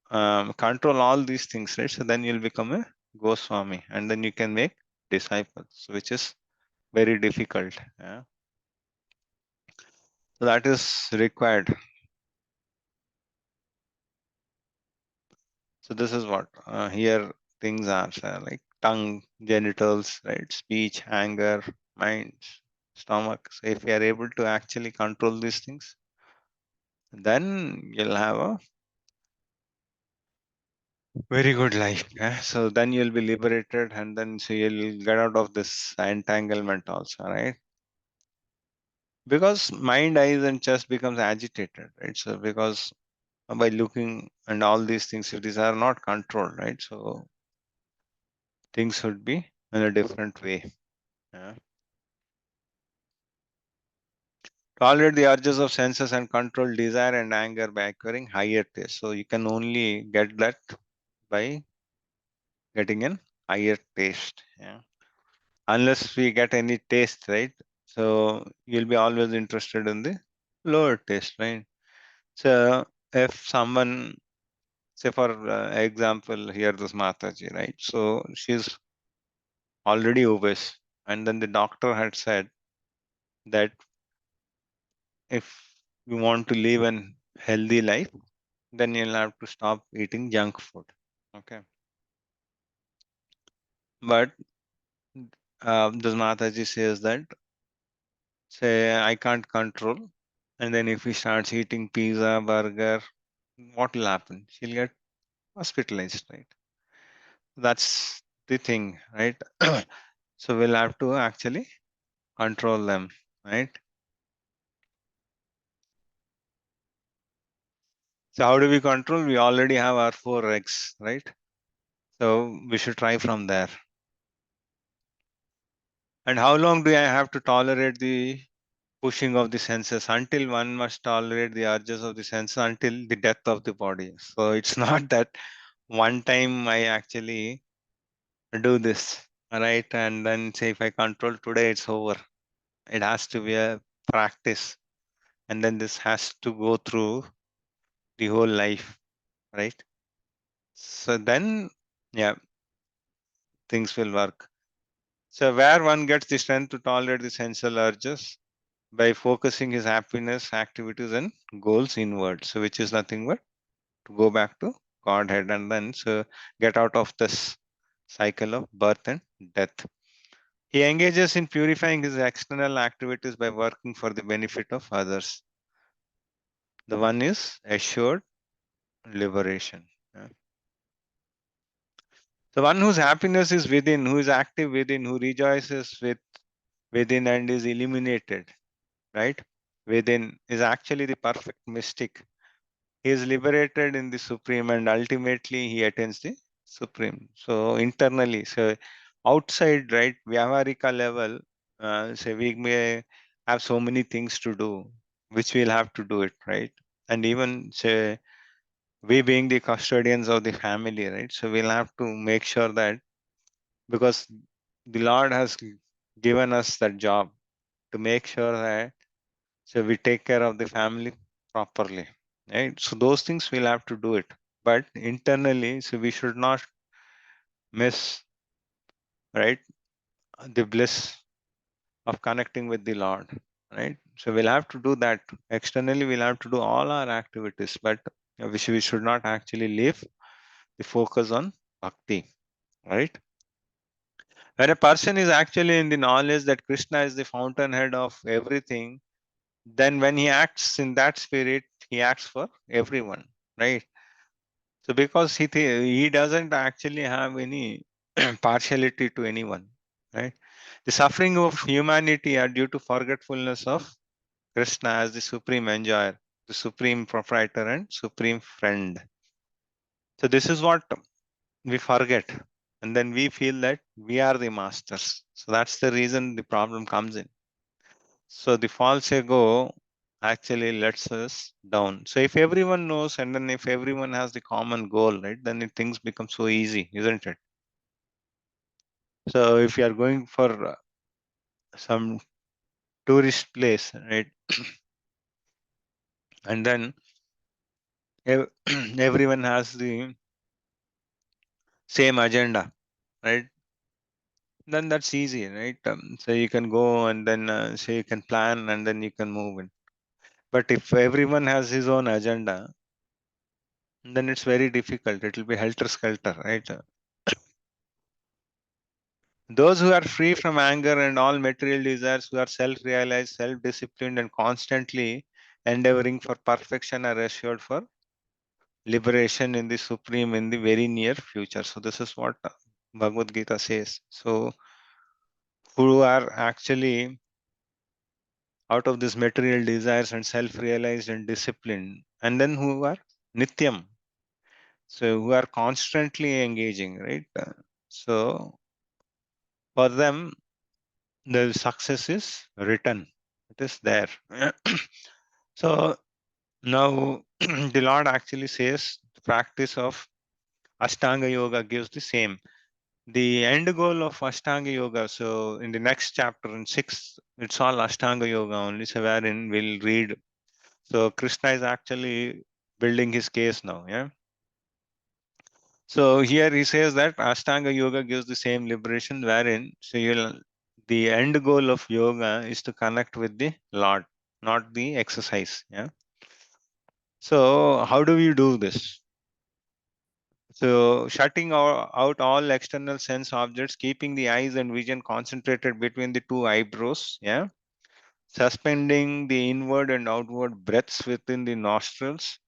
control all these things, right? So then you'll become a Goswami and then you can make disciples, which is very difficult. Yeah? So that is required. So this is what here things are, like tongue, genitals, right? Speech, anger, mind, stomach. So if you are able to actually control these things, then you'll have a very good life. So then you'll be liberated, and then so you'll get out of this entanglement also, right? Because mind, eyes, and chest becomes agitated, right? So because by looking and all these things, if these are not controlled, right? So things would be in a different way. Yeah. Tolerate the urges of senses and control desire and anger by acquiring higher taste. So you can only get that by getting an higher taste. Yeah. Unless we get any taste, right? So you'll be always interested in the lower taste, right? So if someone, say for example, here this Mataji, right? So she's already obese, and then the doctor had said that if you want to live an healthy life, then you'll have to stop eating junk food. Okay. But this Mataji says that, say, I can't control. And then if he starts eating pizza, burger, what will happen? She'll get hospitalized, right? That's the thing, right? So we'll have to actually control them, right? So how do we control? We already have our 4 eggs, right? So we should try from there. And how long do I have to tolerate the pushing of the senses? Until one must tolerate the urges of the senses until the death of the body. So it's not that one time I actually do this, right? And then say if I control today, it's over. It has to be a practice. And then this has to go through the whole life, right? So then, yeah, things will work. So where one gets the strength to tolerate the sensual urges by focusing his happiness, activities, and goals inward. So which is nothing but to go back to Godhead and then so get out of this cycle of birth and death. He engages in purifying his external activities by working for the benefit of others. The one is assured liberation. Yeah. The one whose happiness is within, who is active within, who rejoices within and is illuminated, right? Within is actually the perfect mystic. He is liberated in the supreme and ultimately he attains the supreme. So internally, so outside, right, Vyavarika level, say we may have so many things to do, which we'll have to do it, right? And even say we being the custodians of the family, right? So we'll have to make sure that because the Lord has given us that job to make sure that so we take care of the family properly, right? So those things we'll have to do it. But internally, so we should not miss, right, the bliss of connecting with the Lord, right? So we'll have to do that. Externally, we'll have to do all our activities, but we should not actually leave the focus on bhakti, right? When a person is actually in the knowledge that Krishna is the fountainhead of everything, then when he acts in that spirit, he acts for everyone, right? So because he doesn't actually have any partiality to anyone, right? The suffering of humanity are due to forgetfulness of Krishna as the supreme enjoyer, the supreme proprietor and supreme friend. So this is what we forget. And then we feel that we are the masters. So that's the reason the problem comes in. So the false ego actually lets us down. So if everyone knows and then if everyone has the common goal, right, then things become so easy, isn't it? So if you are going for some tourist place, right, and then ev- everyone has the same agenda, right? Then that's easy, right? So you can go and then so you can plan and then you can move in. But if everyone has his own agenda, then it's very difficult. It will be helter skelter, right? Those who are free from anger and all material desires, who are self-realized, self-disciplined, and constantly endeavoring for perfection, are assured for liberation in the supreme in the very near future. So this is what Bhagavad Gita says. So who are actually out of these material desires and self-realized and disciplined, and then who are nityam, so who are constantly engaging, right? So for them, the success is written. It is there. So now the Lord actually says the practice of Ashtanga Yoga gives the same. The end goal of Ashtanga Yoga, so in the next chapter, in 6, it's all Ashtanga Yoga only, so wherein we'll read. So Krishna is actually building his case now, yeah. So here he says that Ashtanga Yoga gives the same liberation, wherein so the end goal of yoga is to connect with the Lord, not the exercise. Yeah. So how do we do this? So shutting out all external sense objects, keeping the eyes and vision concentrated between the two eyebrows. Yeah. Suspending the inward and outward breaths within the nostrils,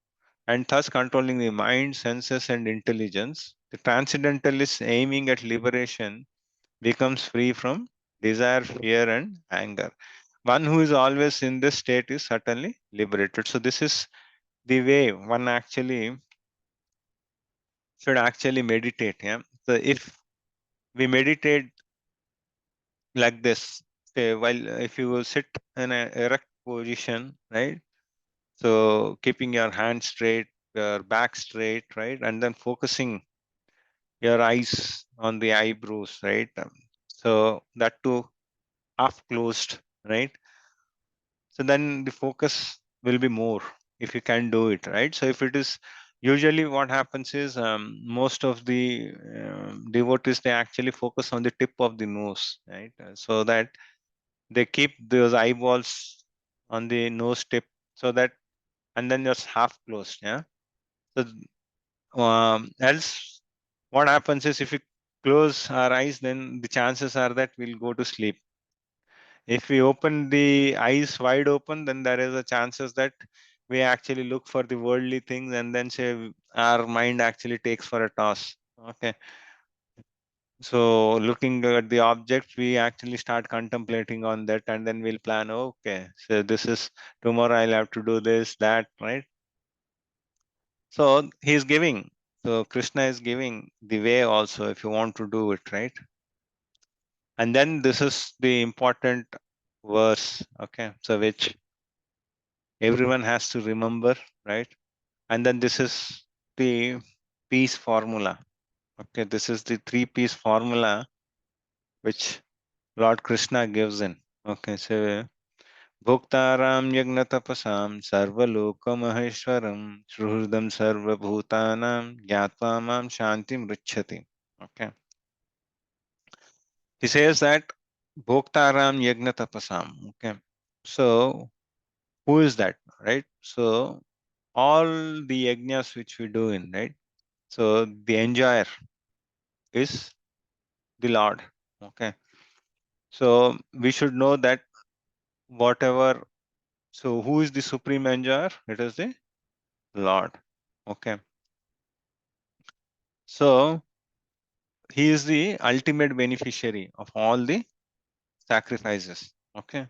and thus controlling the mind, senses, and intelligence. The transcendentalist aiming at liberation becomes free from desire, fear, and anger. One who is always in this state is certainly liberated. So this is the way one actually should actually meditate. Yeah. So if we meditate like this, say, while if you will sit in an erect position, right? So keeping your hands straight, your back straight, right, and then focusing your eyes on the eyebrows, right? So that too half closed, right? So then the focus will be more if you can do it, right? So if it is usually what happens is most of the devotees, they actually focus on the tip of the nose, right? So that they keep those eyeballs on the nose tip, so that, and then just half closed, yeah. So else what happens is if we close our eyes, then the chances are that we'll go to sleep. If we open the eyes wide open, then there is a chances that we actually look for the worldly things, and then say our mind actually takes for a toss. Okay. So looking at the object, we actually start contemplating on that, and then we'll plan, okay, so this is tomorrow I'll have to do this, that, right? So he's giving. So Krishna is giving the way also if you want to do it, right? And then this is the important verse, okay? So which everyone has to remember, right? And then this is the peace formula. Okay, this is the 3 piece formula which Lord Krishna gives in. Okay, so Bhoktaram Yagnatapasam Sarvaloka Maheshwaram Shuhridam Sarvabhutanam Gyatva Mam Shantim Richati. Okay. He says that Bhoktaram Yagnatapasam. Okay. So who is that? Right? So all the yajnas which we do in, right? So the enjoyer is the Lord. Okay. So we should know that whatever, so who is the supreme enjoyer? It is the Lord. Okay. So he is the ultimate beneficiary of all the sacrifices. Okay.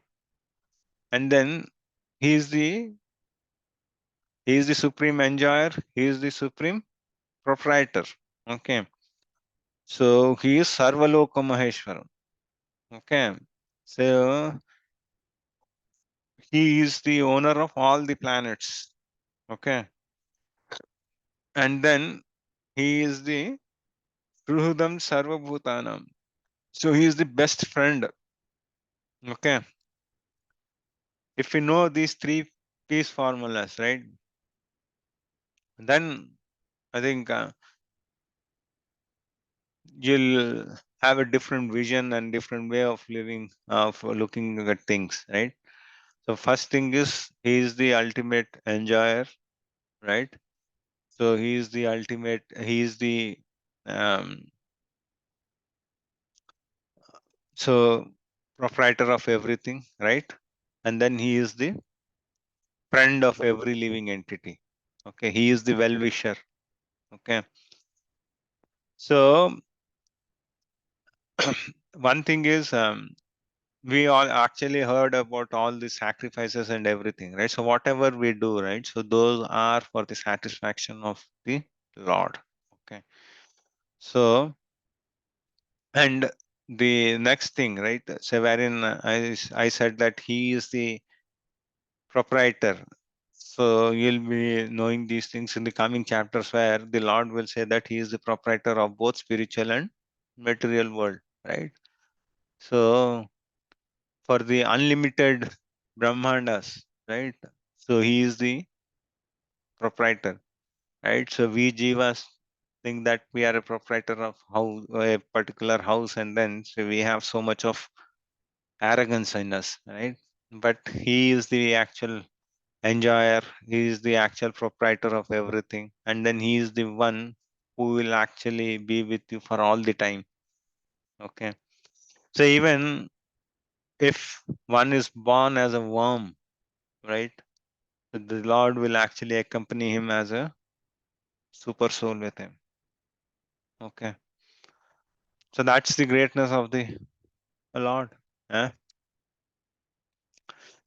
And then he is the he is the supreme enjoyer, he is the supreme proprietor. Okay. So he is Sarvaloka Maheshwaram. Okay. So he is the owner of all the planets. Okay. And then he is the Ruhudam Sarvabhutanam. So he is the best friend. Okay. If we know these 3 piece formulas, right? Then I think you'll have a different vision and different way of living, of looking at things, right? So first thing is he is the ultimate enjoyer, right? So he is the ultimate, he is the so proprietor of everything, right? And then he is the friend of every living entity. Okay, he is the well-wisher. Okay, so one thing is we all actually heard about all the sacrifices and everything, right? So whatever we do, right? So those are for the satisfaction of the Lord. Okay, so and the next thing, right? So wherein I said that he is the proprietor. So you'll be knowing these things in the coming chapters where the Lord will say that he is the proprietor of both spiritual and material world, right? So for the unlimited Brahmandas, right? So he is the proprietor, right? So we jivas think that we are a proprietor of how a particular house, and then so we have so much of arrogance in us, right? But he is the actual enjoyer, he is the actual proprietor of everything, and then he is the one who will actually be with you for all the time. Okay, so even if one is born as a worm, right, the Lord will actually accompany him as a super soul with him. Okay, so that's the greatness of the Lord. eh?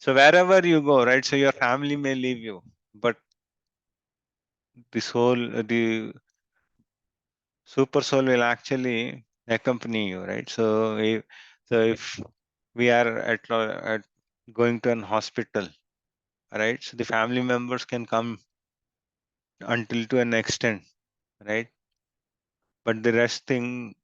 So wherever you go, right, so your family may leave you, but the soul, the super soul will actually accompany you, right? So if we are at going to an hospital, right, so the family members can come until to an extent, right, but the rest thing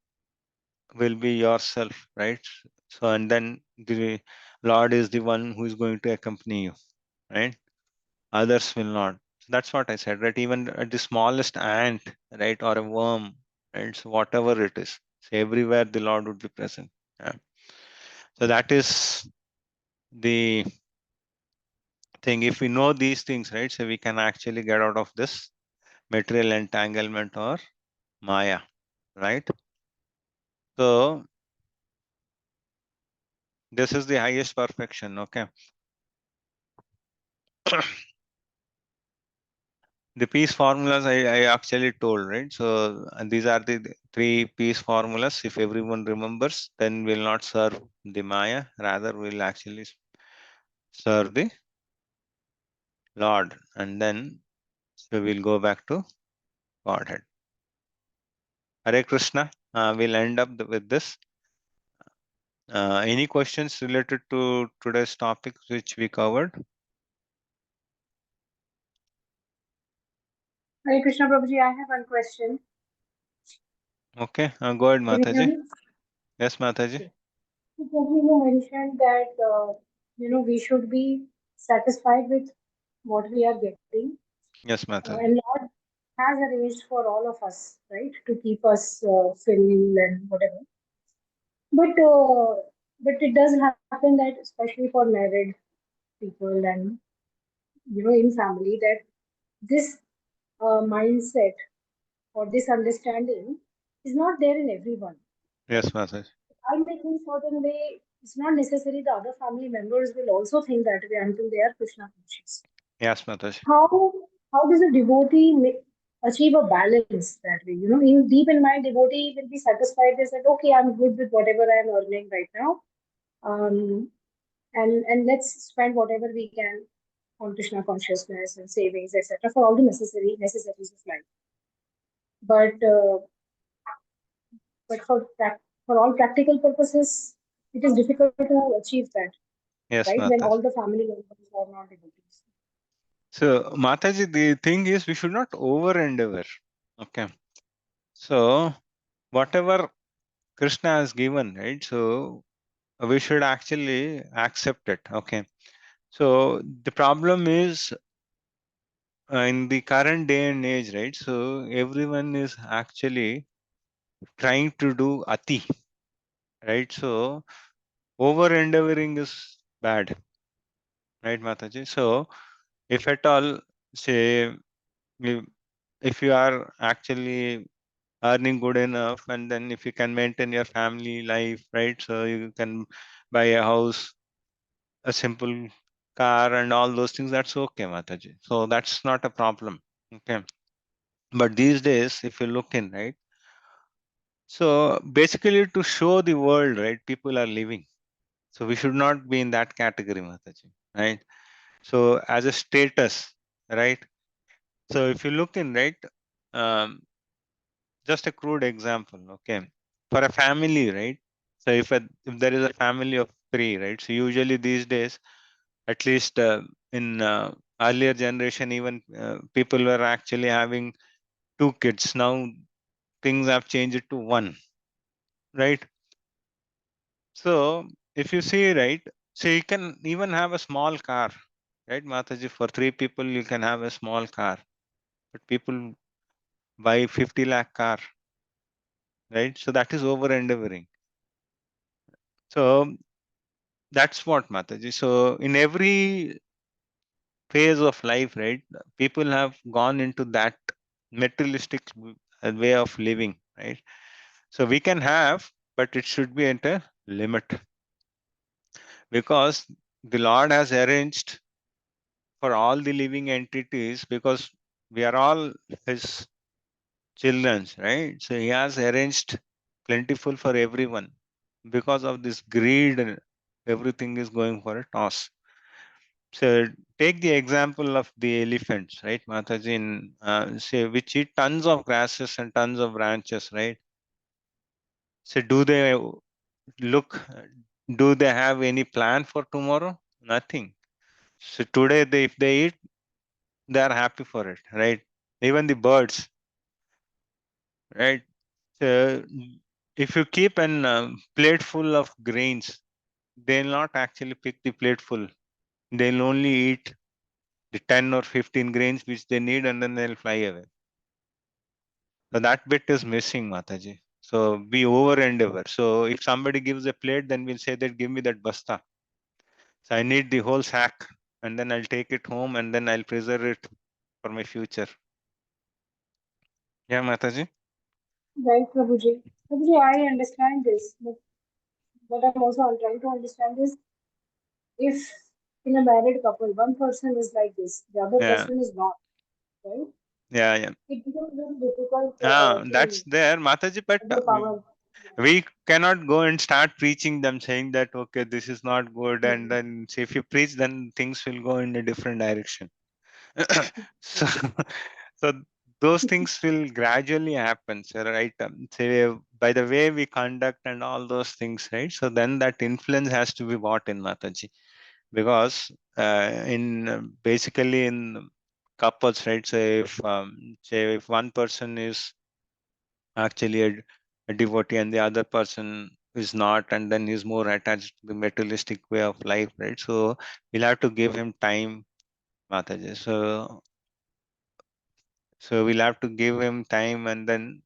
will be yourself, right? So and then the Lord is the one who is going to accompany you, right? Others will not. So that's what I said, right? Even at the smallest ant, right, or a worm, right, so whatever it is, so everywhere the Lord would be present. Yeah. So that is the thing. If we know these things, right, so we can actually get out of this material entanglement or Maya, right? So this is the highest perfection. Okay. The peace formulas I actually told, right? So these are the three peace formulas. If everyone remembers, then we'll not serve the Maya, rather we'll actually serve the Lord, and then so we'll go back to Godhead. Hare Krishna. We'll end up with this. Any questions related to today's topic which we covered?
Hare Krishna Prabhuji, I have one question.
Okay, go ahead,
Can you hear
Mataji.
me?
Yes, Mataji.
Okay. So Prabhuji, you mentioned that we should be satisfied with what we are getting,
Yes, Mataji.
and Lord has arranged for all of us, right, to keep us filled and whatever. But it does happen that, especially for married people and in family, that this mindset or this understanding is not there in everyone.
Yes, Mataji.
I may think certain way. It's not necessary the other family members will also think that way until they are Krishna conscious.
Yes, Mataji.
How does a devotee achieve a balance that way? In deep in mind, devotee will be satisfied. They said, okay, I'm good with whatever I'm earning right now, um, and let's spend whatever we can on Krishna consciousness and savings, etc., for all the necessities of life. But for all practical purposes, it is difficult to achieve that,
Yes,
right? When
Mataji.
all the family members are not devotees.
So, Mataji, the thing is, we should not over endeavor. Okay. So, whatever Krishna has given, right? So, we should actually accept it. Okay. So, the problem is in the current day and age, right? So, everyone is actually trying to do ati, right? So, over endeavoring is bad, right, Mataji? So, if at all, say, if you are actually earning good enough, and then if you can maintain your family life, right? So you can buy a house, a simple car, and all those things. That's okay, Mataji. So that's not a problem. Okay. But these days, if you look in, right? So basically, to show the world, right, people are living. So we should not be in that category, Mataji, right? So as a status, right? So if you look in, right, um, just a crude example, okay, for a family, right? So if there is a family of three, right? So usually these days, at least in earlier generation, even people were actually having two kids. Now things have changed to one, right? So if you see, right, so you can even have a small car, right, Mataji? For three people, you can have a small car, but people buy 50 lakh car, right? So that is over endeavoring. So that's what, Mataji. So in every phase of life, right, people have gone into that materialistic way of living, right? So we can have, but it should be at a limit, because the Lord has arranged for all the living entities, because we are all His children, right? So He has arranged plentiful for everyone. Because of this greed, everything is going for a toss. So take the example of the elephants, right, Mataji, in, say, which eat tons of grasses and tons of branches, right? So do they look, do they have any plan for tomorrow? Nothing. So today, if they eat, they are happy for it, right? Even the birds, right? So if you keep an plate full of grains, they'll not actually pick the plate full. They'll only eat the 10 or 15 grains which they need, and then they'll fly away. So that bit is missing, Mataji. So we over endeavor. So if somebody gives a plate, then we'll say that give me that basta. So I need the whole sack, and then I'll take it home, and then I'll preserve it for my future. Yeah, Mataji.
Right, Prabhuji. Prabhuji, I understand this, but what I'm also trying to understand is if in a married couple, one person is like this, the other
Yeah,
person is not, right?
yeah, yeah.
It becomes very difficult
That's
to
there, Mataji. But
overpower.
we cannot go and start preaching them, saying that okay, this is not good, and
Mhm.
then say if you preach, then things will go in a different direction. So, so those things will gradually happen, sir, right? Say by the way we conduct and all those things, right? So then that influence has to be bought in, Mataji, because in basically in couples, right? Say if one person is actually a devotee and the other person is not, and then he's more attached to the materialistic way of life, right? So we'll have to give him time, Mataji. So we'll have to give him time, and then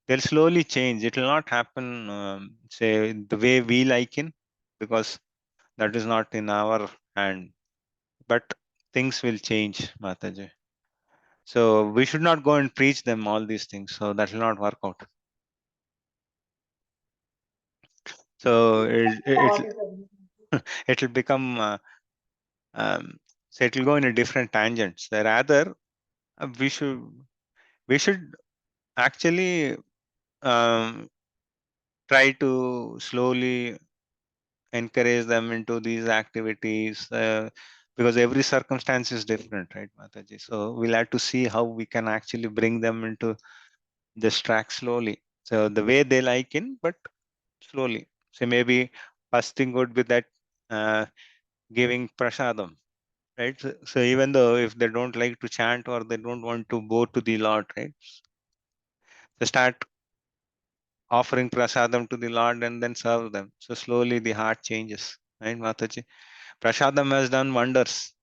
they'll slowly change. It will not happen, say, the way we like in, because that is not in our hand. But things will change, Mataji. So we should not go and preach them all these things. So that will not work out. So
Got it, Prabhuji.
it will become, so it will go in a different tangents. Rather, we should actually um, try to slowly encourage them into these activities, because every circumstance is different, right, Mataji? So we'll have to see how we can actually bring them into this track slowly. So the way they like in, but slowly. So maybe first thing would be that uh, giving prasadam, right? So even though if they don't like to chant or they don't want to go to the Lord, right? They start offering prasadam to the Lord and then serve them. So slowly the heart changes, right, Mataji? Prasadam has done wonders.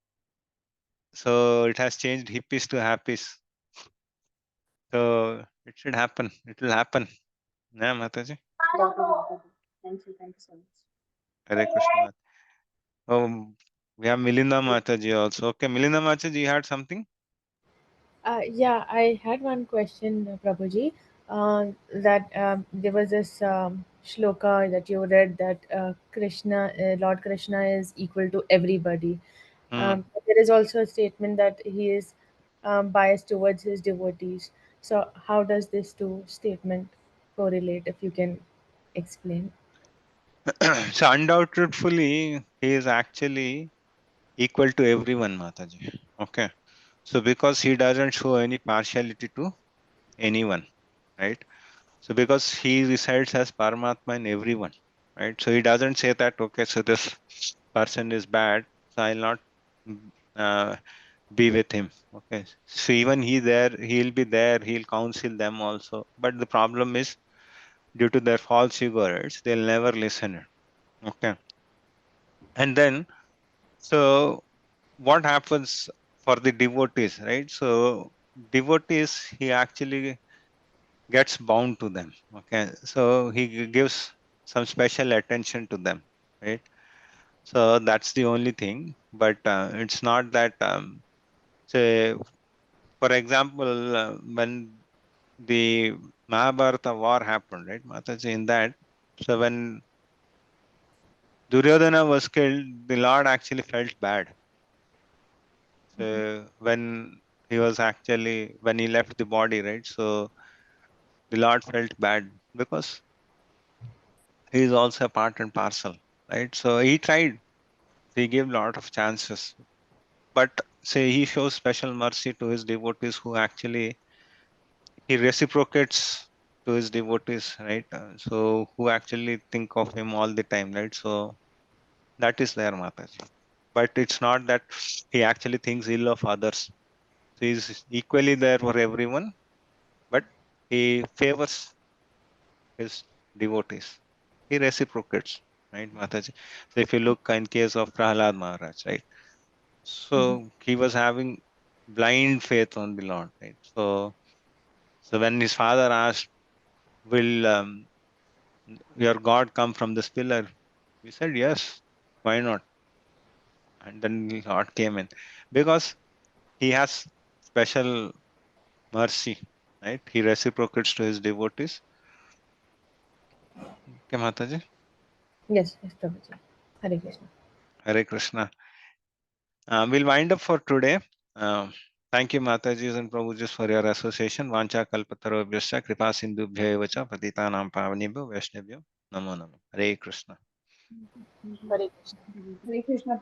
So it has changed hippies to happies. So it should happen. It will happen. Yeah, Mataji.
Got it, Prabhuji. Thank you so much.
Hare Krishna. Oh, we have Milinda Mataji also. Okay, Milinda Mataji, you had something?
Yeah, I had one question, Prabhuji. That there was this shloka that you read that Lord Krishna is equal to everybody.
Hmm.
But there is also a statement that he is biased towards his devotees. So, how does this two statement correlate? If you can explain.
So undoubtedly, he is actually equal to everyone, Mataji. Okay. So because he doesn't show any partiality to anyone, right? So because he resides as Paramatma in everyone, right? So he doesn't say that, okay, so this person is bad, so I'll not mm, uh, be with him. Okay. So even he'll be there, he'll counsel them also. But the problem is due to their false ego, right? They'll never listen. Okay. And then, so what happens for the devotees, right? So devotees, he actually gets bound to them. Okay. So he gives some special attention to them, right? So that's the only thing. But it's not that, say, for example, when the Mahabharata war happened, right, Mataji, in that, so when Duryodhana was killed, the Lord actually felt bad.
Mhm.
So when when he left the body, right, so the Lord felt bad because he is also a part and parcel, right? So he tried, he gave lot of chances, but say he shows special mercy to his devotees who actually he reciprocates to his devotees, right? So who actually think of him all the time, right? So that is there, Mataji. But it's not that he actually thinks ill of others. So he's equally there for everyone, but he favors his devotees. He reciprocates, right, Mataji? So if you look in case of Prahlad Maharaj, right?
Mhm.
So he was having blind faith on the Lord, right? So when his father asked, "Will your God come from this pillar?" He said, "Yes. Why not?" And then the Lord came in because he has special mercy, right? He reciprocates to his devotees. Okay, Mataji.
Yes, yes, Prabhuji. Hare Krishna.
Hare Krishna. We'll wind up for today. Thank you, Matajis and Prabhujis, for your association. Vancha kalpatarobhyascha kripa sindhubhya eva cha patitanam pavanebhyo vaishnavyo namo namo. Hare Krishna.
Hare Krishna.
Hare Krishna.